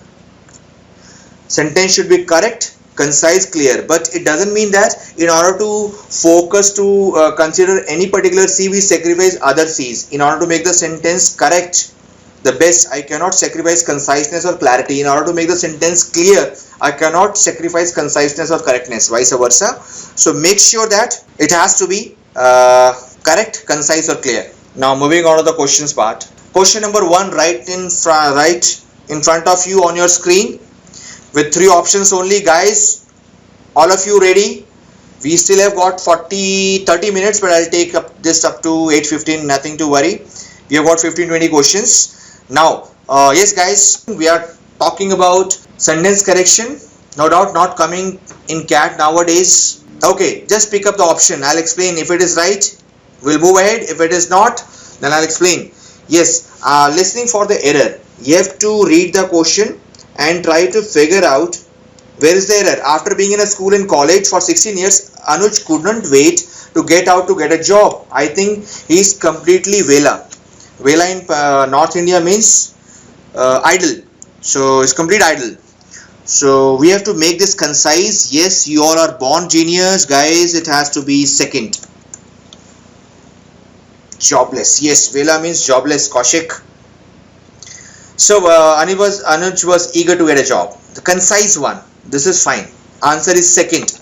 Sentence should be correct, concise, clear. But it doesn't mean that in order to focus to consider any particular C, we sacrifice other C's. In order to make the sentence correct, the best, I cannot sacrifice conciseness or clarity. In order to make the sentence clear, I cannot sacrifice conciseness or correctness, vice versa. So make sure that it has to be correct, concise or clear. Now moving on to the questions part. Question number 1, right in front of you on your screen with 3 options only. Guys, all of you ready? We still have got 30 minutes, but I'll take this up to 8:15, nothing to worry. We have got 15-20 questions. Now, yes guys, we are talking about sentence correction. No doubt not coming in CAT nowadays. Okay, just pick up the option. I'll explain. If it is right, we'll move ahead. If it is not, then I'll explain. Yes, listening for the error. You have to read the question and try to figure out where is the error. After being in a school and college for 16 years, Anuj couldn't wait to get out to get a job. I think he's completely Vela. Vela in North India means idle. So it's complete idle. So we have to make this concise. Yes, you all are born genius, guys. It has to be second. Jobless. Yes, Vela means jobless. Kaushik. So Anuj was eager to get a job. The concise one. This is fine. Answer is second.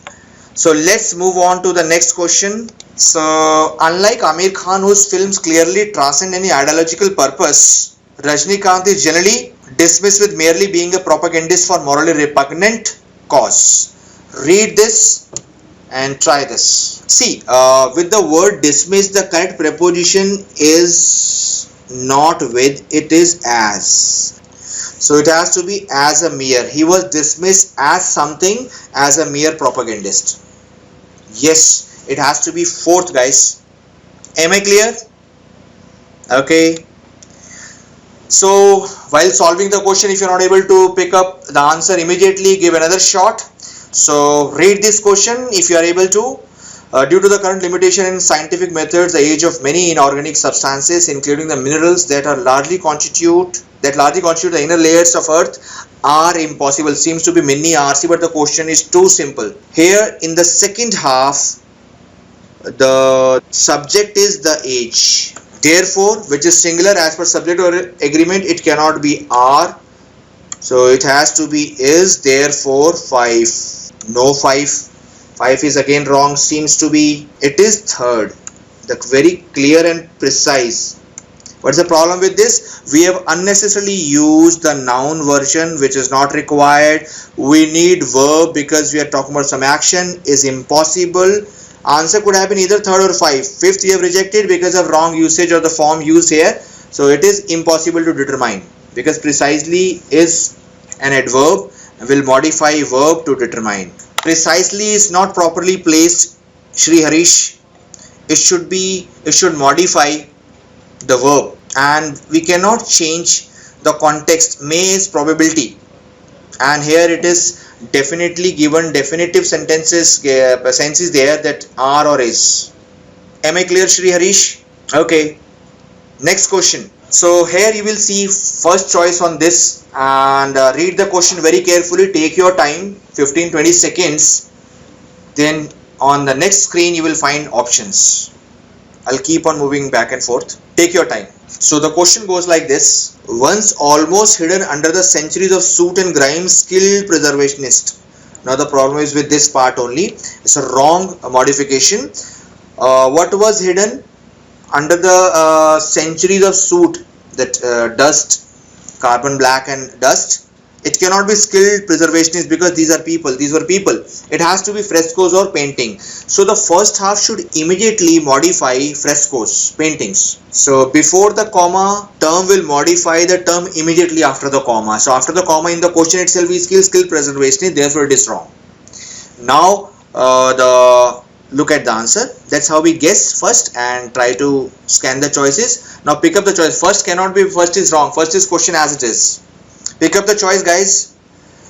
So let's move on to the next question. So unlike Amir Khan, whose films clearly transcend any ideological purpose, Rajnikant is generally dismissed with merely being a propagandist for morally repugnant cause. Read this and try this. See, with the word dismiss, the correct preposition is not with, it is as. So it has to be as a mere. He was dismissed as something, as a mere propagandist. Yes, it has to be fourth, guys. Am I clear? Okay. So while solving the question, if you're not able to pick up the answer immediately, give another shot. So read this question if you are able to. Due to the current limitation in scientific methods, the age of many inorganic substances, including the minerals that largely constitute the inner layers of Earth, are impossible. Seems to be many RC, but the question is too simple. Here in the second half, the subject is the age. Therefore, which is singular as per subject or agreement, it cannot be are. So it has to be is. Therefore, 5. No 5. 5 is again wrong. Seems to be, it is third. The very clear and precise. What's the problem with this? We have unnecessarily used the noun version, which is not required. We need verb because we are talking about some action. Is impossible. Answer could have been either third or 5. Fifth we have rejected because of wrong usage of the form used here. So it is impossible to determine because precisely is an adverb, will modify verb to determine. Precisely is not properly placed, Shri Harish. It should modify the verb, and we cannot change the context. May is probability, and here it is definitely given definitive sentences sense there that are or is. Am I clear, Shri Harish? Okay, next question. So here you will see first choice on this, and read the question very carefully. Take your time, 15-20 seconds. Then on the next screen you will find options. I'll keep on moving back and forth. Take your time. So the question goes like this: once almost hidden under the centuries of soot and grime, skilled preservationist. Now the problem is with this part only. It's a wrong modification. What was hidden under the centuries of soot, that dust, carbon black and dust? It cannot be skilled preservationists because these were people. It has to be frescoes or painting. So the first half should immediately modify frescoes, paintings. So before the comma, term will modify the term immediately after the comma. So after the comma in the question itself is skilled preservationist, therefore it is wrong. Now look at the answer. That's how we guess first and try to scan the choices. Now pick up the choice. First cannot be, first is wrong. First is question as it is. Pick up the choice, guys.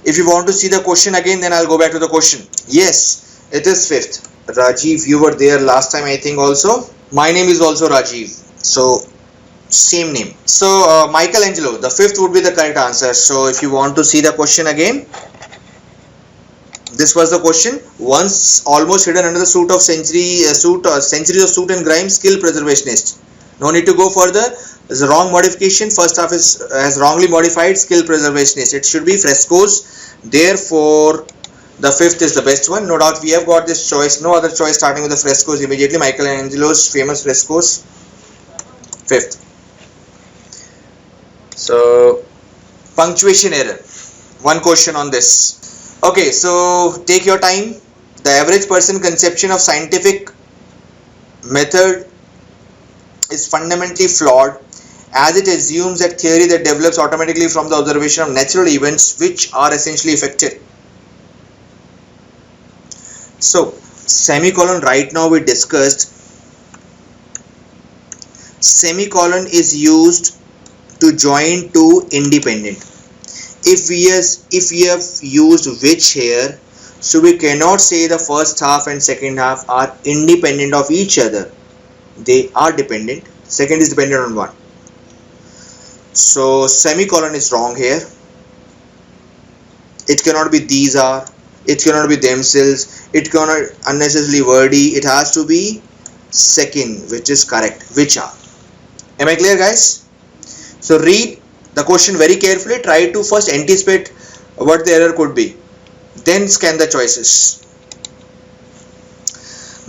If you want to see the question again, then I'll go back to the question. Yes, it is fifth. Rajiv, you were there last time, I think also. My name is also Rajiv. So, same name. So, Michelangelo, the fifth would be the correct answer. So, if you want to see the question again, this was the question. Once almost hidden under the soot of centuries of soot and grime, skilled preservationist. No need to go further. It's a wrong modification. First half has wrongly modified, skilled preservationist. It should be frescoes. Therefore, the fifth is the best one. No doubt we have got this choice. No other choice starting with the frescoes immediately. Michelangelo's famous frescoes. Fifth. So, punctuation error. One question on this. Okay, so take your time. The average person conception of scientific method is fundamentally flawed, as it assumes that theory that develops automatically from the observation of natural events which are essentially affected. So, semicolon, right now we discussed, semicolon is used to join two independent. If we have used which here, so we cannot say the first half and second half are independent of each other. They are dependent. Second is dependent on one. So semicolon is wrong here. It cannot be these are. It cannot be themselves. It cannot unnecessarily wordy. It has to be second, which is correct. Which are. Am I clear, guys? So read the question very carefully. Try to first anticipate what the error could be. Then scan the choices.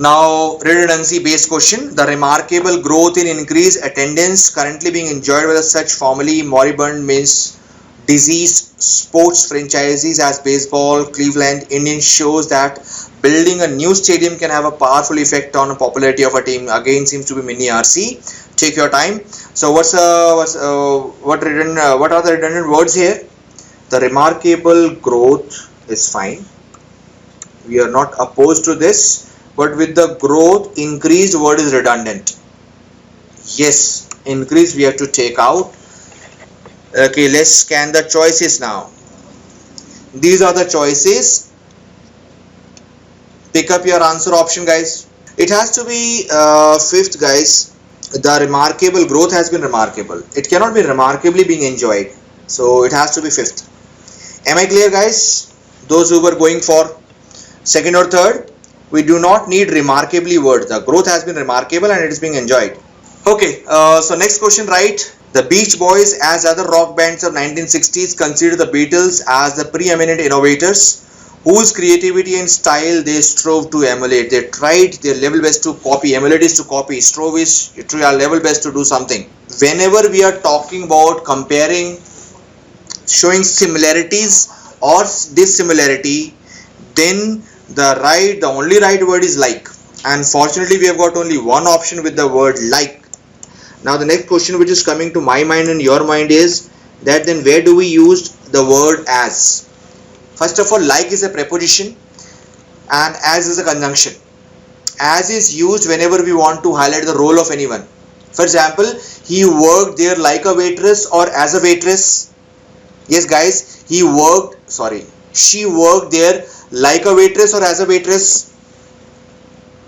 Now, redundancy based question. The remarkable growth in increased attendance currently being enjoyed by such formerly moribund means diseased sports franchises as baseball, Cleveland Indians shows that building a new stadium can have a powerful effect on the popularity of a team. Again, seems to be mini RC. Take your time. So, what are the redundant words here? The remarkable growth is fine. We are not opposed to this. But with the growth, increased word is redundant. Yes, increase we have to take out. Okay, let's scan the choices now. These are the choices. Pick up your answer option, guys. It has to be fifth, guys. The remarkable growth has been remarkable. It cannot be remarkably being enjoyed. So it has to be fifth. Am I clear, guys? Those who were going for second or third? We do not need remarkably word. The growth has been remarkable and it is being enjoyed. Okay, so next question, right? The Beach Boys, as other rock bands of 1960s, consider the Beatles as the preeminent innovators whose creativity and style they strove to emulate. They tried their level best to copy. Emulate is to copy. Strove is to try level best to do something. Whenever we are talking about comparing, showing similarities or dissimilarity, then the only right word is like. And fortunately we have got only one option with the word like. Now the next question which is coming to my mind and your mind is that then where do we use the word as? First of all, like is a preposition and as is a conjunction. As is used whenever we want to highlight the role of anyone. For example, he worked there like a waitress or as a waitress. Yes, guys, he worked, sorry, She worked there like a waitress or as a waitress?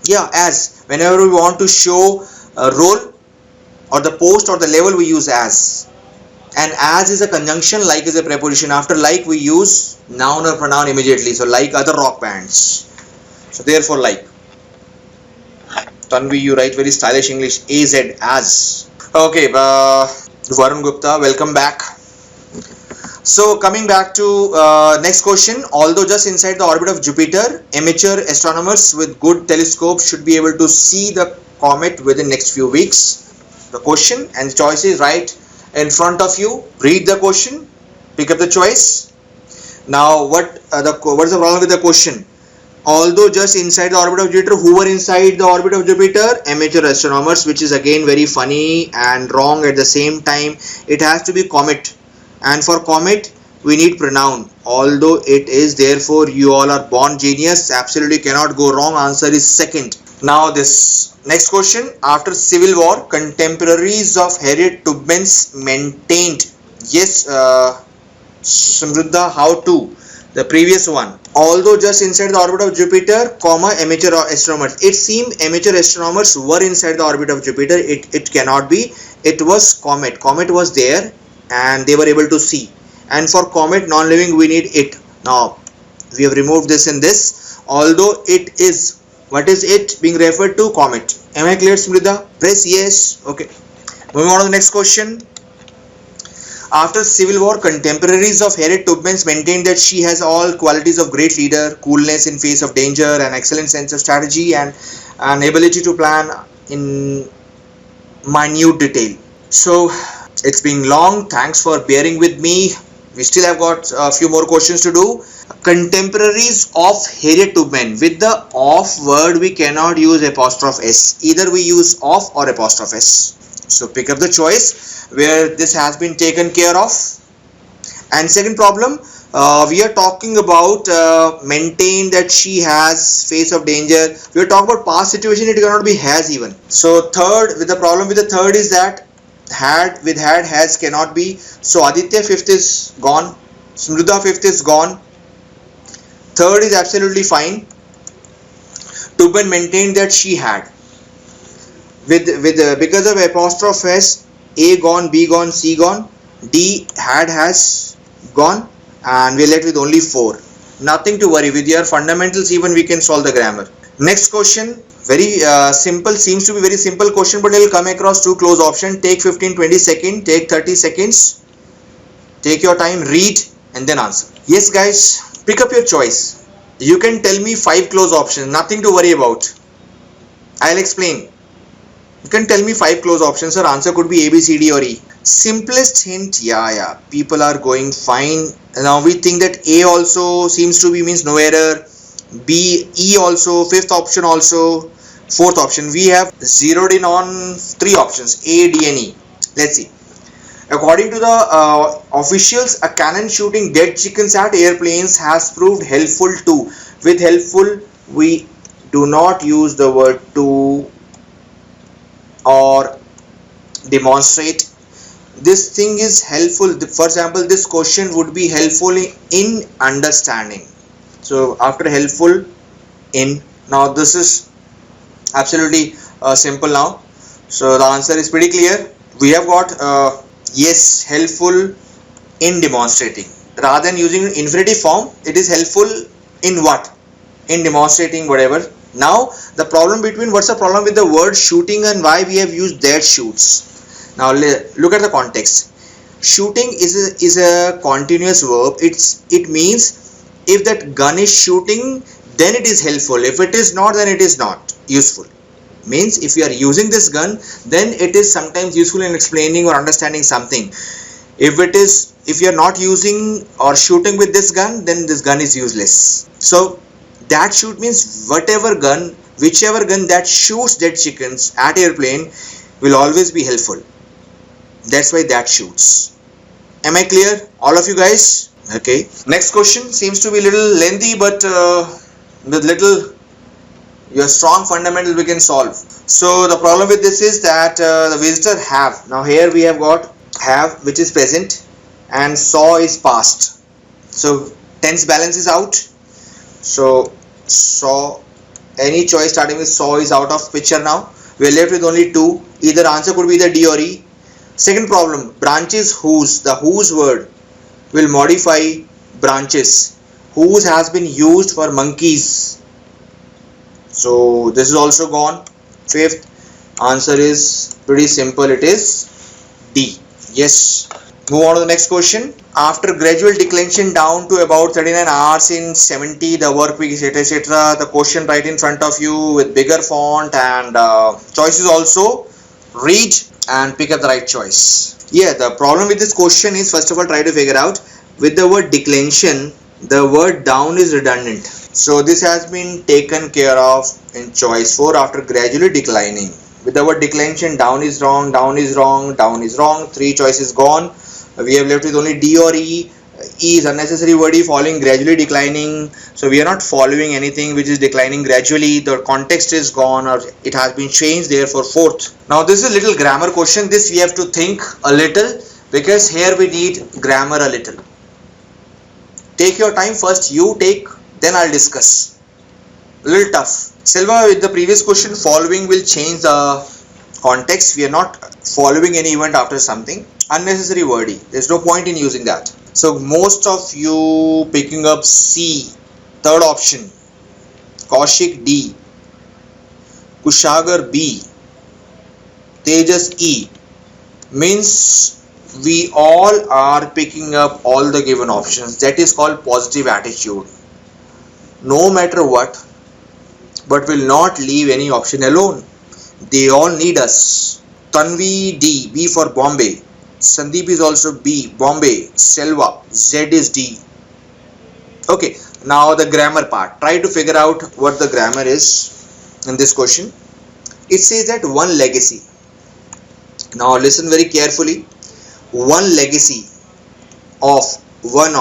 Yeah, as. Whenever we want to show a role or the post or the level, we use as. And as is a conjunction, like is a preposition. After like, we use noun or pronoun immediately. So like other rock bands. So therefore like. Tanvi, you write very stylish English. AZ, as. Okay, Varun Gupta, welcome back. So coming back to next question. Although just inside the orbit of Jupiter, amateur astronomers with good telescopes should be able to see the comet within next few weeks. The question and the choice is right in front of you. Read the question, pick up the choice. Now what is the problem with the question? Although just inside the orbit of Jupiter, who were inside the orbit of Jupiter? Amateur astronomers, which is again very funny and wrong at the same time. It has to be comet, and for comet we need pronoun. Although it is, therefore you all are born genius, absolutely cannot go wrong. Answer is second. Now this next question. After Civil War, contemporaries of Harriet Tubman's maintained. Yes, Samruddha, how to? The previous one. Although just inside the orbit of Jupiter, comma, amateur astronomers. It seemed amateur astronomers were inside the orbit of Jupiter. It cannot be. It was comet. Comet was there and they were able to see. And for comet, non-living, we need it. Now, we have removed this in this. Although it is. What is it being referred to? Comet. Am I clear, Smrita? Press yes. Okay. Moving on to the next question. After Civil War, contemporaries of Harriet Tubman maintained that she has all qualities of great leader, coolness in face of danger, an excellent sense of strategy, and an ability to plan in minute detail. So, it's been long. Thanks for bearing with me. We still have got a few more questions to do. Contemporaries of Harriet Tubman. With the of word, we cannot use apostrophe s. Either we use of or apostrophe s. So pick up the choice where this has been taken care of. And second problem, we are talking about maintain that she has face of danger. We are talking about past situation. It cannot be has even. So third, with the problem with the third is that had with had has cannot be. So Aditya fifth is gone. Smrudha fifth is gone. Third is absolutely fine. Tubman maintained that she had. With because of apostrophe s, A gone, B gone, C gone, D had has gone, and we're left with only 4. Nothing to worry. With your fundamentals even we can solve the grammar. Next question, very simple, seems to be very simple question, but it will come across 2 close option. Take 15-20 seconds, take 30 seconds, take your time, read and then answer. Yes guys, pick up your choice. You can tell me 5 close options, nothing to worry about. I'll explain. You can tell me 5 close options. Sir, answer could be A, B, C, D or E. Simplest hint, yeah, people are going fine. Now we think that A also seems to be means no error. B, E also, 5th option also, 4th option. We have zeroed in on 3 options, A, D and E. Let's see. According to the officials, a cannon shooting dead chickens at airplanes has proved helpful too. With helpful, we do not use the word to or demonstrate. This thing is helpful. For example, this question would be helpful in understanding. So after helpful, in. Now this is absolutely simple now. So the answer is pretty clear. We have got yes, helpful in demonstrating. Rather than using infinitive form, it is helpful in what? In demonstrating whatever. Now the problem between, what's the problem with the word shooting and why we have used that shoots. Now look at the context. Shooting is a continuous verb. It means if that gun is shooting, then it is helpful. If it is not, then it is not useful. Means if you are using this gun, then it is sometimes useful in explaining or understanding something. If you are not using or shooting with this gun, then this gun is useless. So that shoot means whichever gun that shoots dead chickens at airplane will always be helpful. That's why that shoots. Am I clear, all of you guys? Okay. Next question seems to be a little lengthy, but with little your strong fundamentals we can solve. So the problem with this is that the visitor have. Now here we have got have, which is present, and saw is past. So Tense balance is out. So saw, any choice starting with saw is out of picture now. We are left with only two. Either answer could be either D or E. Second problem, branches whose. The whose word will modify branches. Whose has been used for monkeys. So this is also gone. Fifth answer is pretty simple. It is D. Yes. Move on to the next question. After gradual declension down to about 39 hours in 70, the work week is etc. The question right in front of you with bigger font and choices also. Read and pick up the right choice. Yeah, the problem with this question is, first of all, try to figure out with the word declension, the word down is redundant. So this has been taken care of in choice 4 after gradually declining. With the word declension, down is wrong, down is wrong, down is wrong. 3 choices gone. We have left with only D or E. E is unnecessary word following gradually declining. So we are not following anything which is declining gradually. The context is gone or it has been changed, therefore fourth. Now this is a little grammar question. This we have to think a little because here we need grammar a little. Take your time, first you take, then I'll discuss. A little tough. Selva, with the previous question, following will change the context. We are not following any event after something. Unnecessary wordy. There's no point in using that. So most of you picking up C, third option. Kaushik D. Kushagar B. Tejas E. Means we all are picking up all the given options. That is called positive attitude. No matter what, but will not leave any option alone. They all need us. Tanvi D. B for Bombay. Sandeep is also B. Bombay. Selva. Z is D. Okay. Now the grammar part. Try to figure out what the grammar is in this question. It says that one legacy. Now listen very carefully. One legacy of, one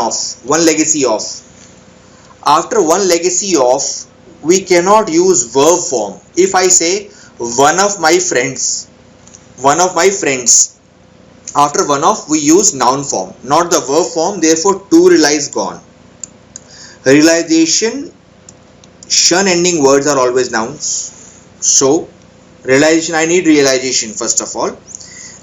legacy of. After one legacy of, we cannot use verb form. If I say one of my friends, after one of we use noun form, not the verb form, therefore to rely is gone. Realization, shun ending words are always nouns. So realization, I need realization first of all.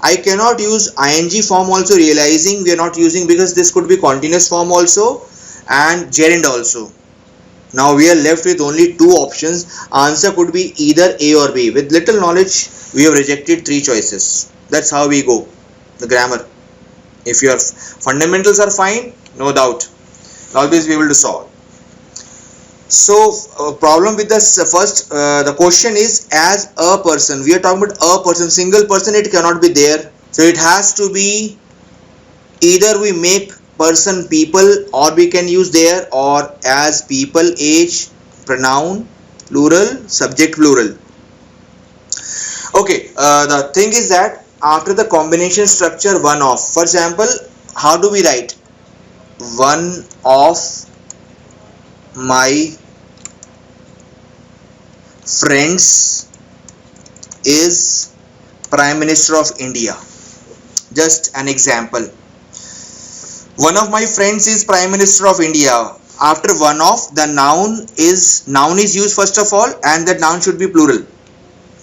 I cannot use ing form also, realizing we are not using because this could be continuous form also and gerund also. Now we are left with only 2 options. Answer could be either A or B. With little knowledge, we have rejected 3 choices. That's how we go. The grammar. If your fundamentals are fine, no doubt, always be able to solve. So problem with this first, the question is as a person. We are talking about a person, single person. It cannot be there. So it has to be either we make person people, or we can use there, or as people, age, pronoun, plural, subject plural. Okay, the thing is that after the combination structure one of, for example, how do we write? One of my friends is Prime Minister of India. Just an example. One of my friends is Prime Minister of India. After one of, the noun is used first of all, and that noun should be plural.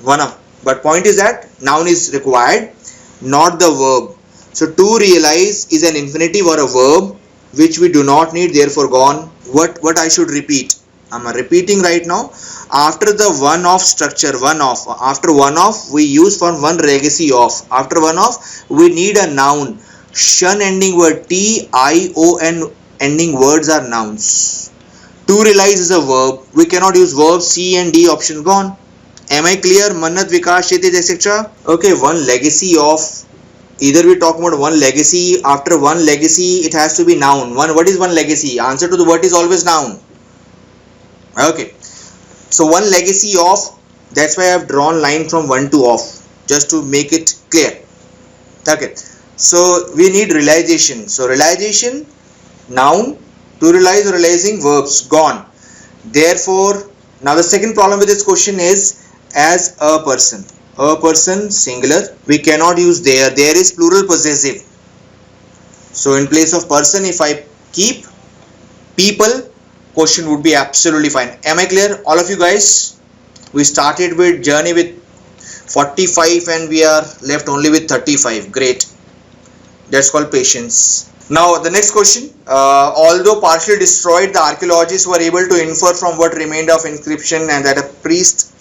One of. But point is that noun is required, not the verb. So to realize is an infinitive or a verb which we do not need, therefore gone. What I should repeat? I'm repeating right now. After the one of structure, one of. After one of, we use for one legacy of. After one of, we need a noun. Shun ending word, T-I-O-N ending words are nouns. To realize is a verb. We cannot use verbs. C and D option gone. Am I clear? Mannat, Vikas, Kshitij, etc. Okay, one legacy of. Either we talk about one legacy. After one legacy, it has to be noun. What is one legacy? Answer to the word is always noun. Okay. So one legacy of. That's why I have drawn line from 1 to off. Just to make it clear. Okay. So we need realization. So realization, noun. To realize or realizing, verbs gone. Therefore, now the second problem with this question is as a person. A person singular. We cannot use there. There is plural possessive. So in place of person, if I keep people, question would be absolutely fine. Am I clear, all of you guys? We started with journey with 45 and we are left only with 35. Great. That's called patience. Now the next question. Although partially destroyed, the archaeologists were able to infer from what remained of inscription and that a priest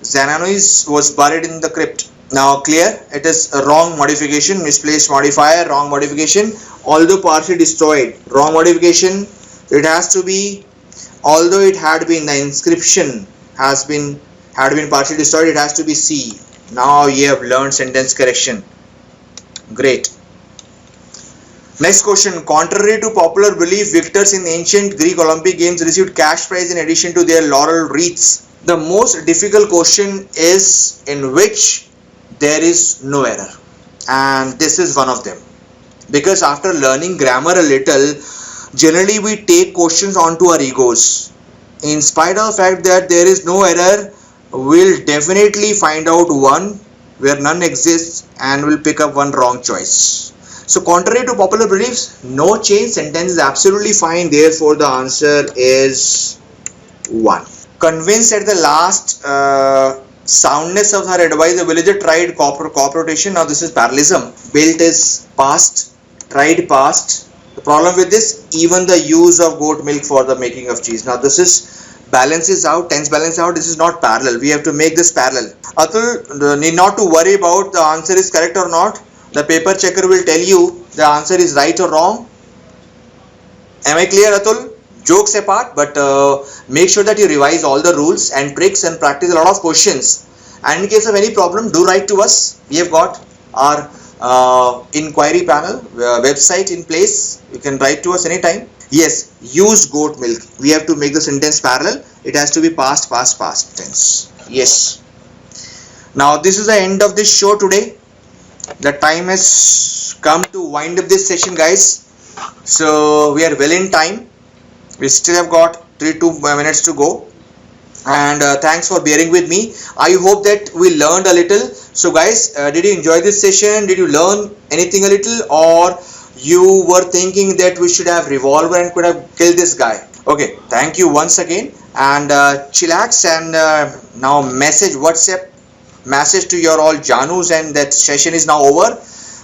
Xananos was buried in the crypt. Now clear, it is a wrong modification, misplaced modifier, wrong modification. Although partially destroyed, wrong modification. It has to be, although it had been, the inscription had been partially destroyed, it has to be C. Now you have learned sentence correction. Great. Next question. Contrary to popular belief, victors in ancient Greek Olympic Games received cash prize in addition to their laurel wreaths. The most difficult question is in which there is no error, and this is one of them, because after learning grammar a little, generally we take questions onto our egos. In spite of the fact that there is no error, we'll definitely find out one where none exists and we'll pick up one wrong choice. So contrary to popular beliefs, no change, sentence is absolutely fine. Therefore the answer is 1. Convinced at the last soundness of her advice, the villager tried cooperation. Now this is parallelism. Built is past, tried past. The problem with this, even the use of goat milk for the making of cheese. Now this is balances out, tense balance out. This is not parallel. We have to make this parallel. Atul, need not to worry about the answer is correct or not. The paper checker will tell you the answer is right or wrong. Am I clear, Atul? Jokes apart, but make sure that you revise all the rules and tricks and practice a lot of questions. And in case of any problem, do write to us. We have got our inquiry panel website in place. You can write to us anytime. Yes, use goat milk. We have to make the sentence parallel. It has to be past tense. Yes. Now this is the end of this show today. The time has come to wind up this session, guys. So we are well in time. We still have got 3-2 minutes to go, and thanks for bearing with me. I hope that we learned a little. So guys, did you enjoy this session? Did you learn anything a little, or you were thinking that we should have revolver and could have killed this guy? Okay, thank you once again, and chillax, and now WhatsApp message to your all Janus, and that session is now over.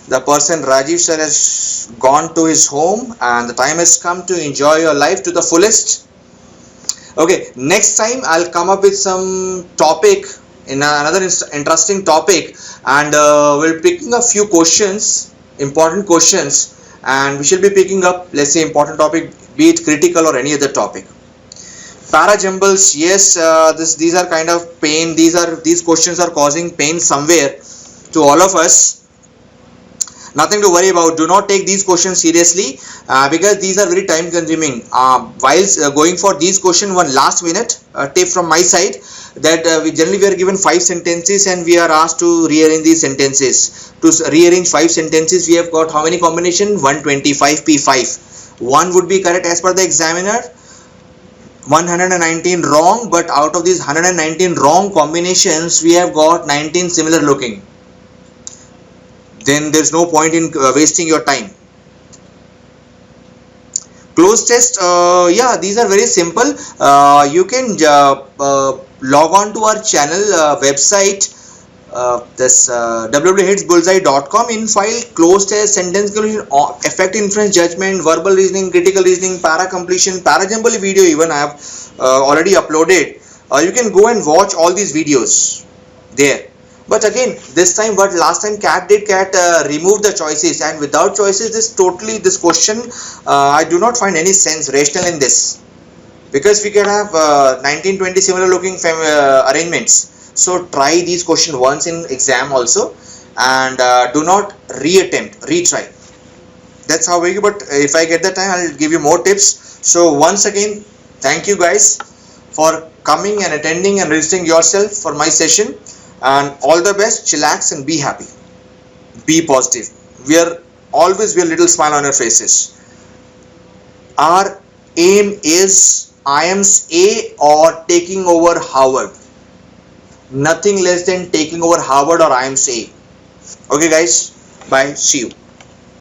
The person Rajiv sir has gone to his home and the time has come to enjoy your life to the fullest. Okay, next time I'll come up with some topic, in another interesting topic, and we'll picking a few questions, important questions, and we shall be picking up, let's say, important topic, be it critical or any other topic. Parajumbles, yes, these are kind of pain. These questions are causing pain somewhere to all of us. Nothing to worry about. Do not take these questions seriously because these are very time consuming. Whilst going for these questions, one last minute tip from my side, that we are given 5 sentences and we are asked to rearrange these sentences. To rearrange 5 sentences, we have got how many combination? 125 P5. One would be correct as per the examiner, 119 wrong, but out of these 119 wrong combinations, we have got 19 similar looking. Then there's no point in wasting your time. Close test, yeah, these are very simple. You can log on to our channel website, this www.hitbullseye.com. In file close test, sentence conclusion, effect, inference, judgment, verbal reasoning, critical reasoning, para completion, parajumble video even I have already uploaded. You can go and watch all these videos there. But again, this time what last time cat removed the choices, and without choices this question I do not find any sense rational in this, because we can have 19-20 similar looking arrangements. So try these questions once in exam also, and do not retry. That's how we go. But if I get the time, I'll give you more tips. So once again, thank you guys for coming and attending and registering yourself for my session. And all the best, chillax and be happy, be positive. Wear a little smile on your faces. Our aim is IIMS A or taking over Harvard. Nothing less than taking over Harvard or IIMS A. Okay guys, bye, see you.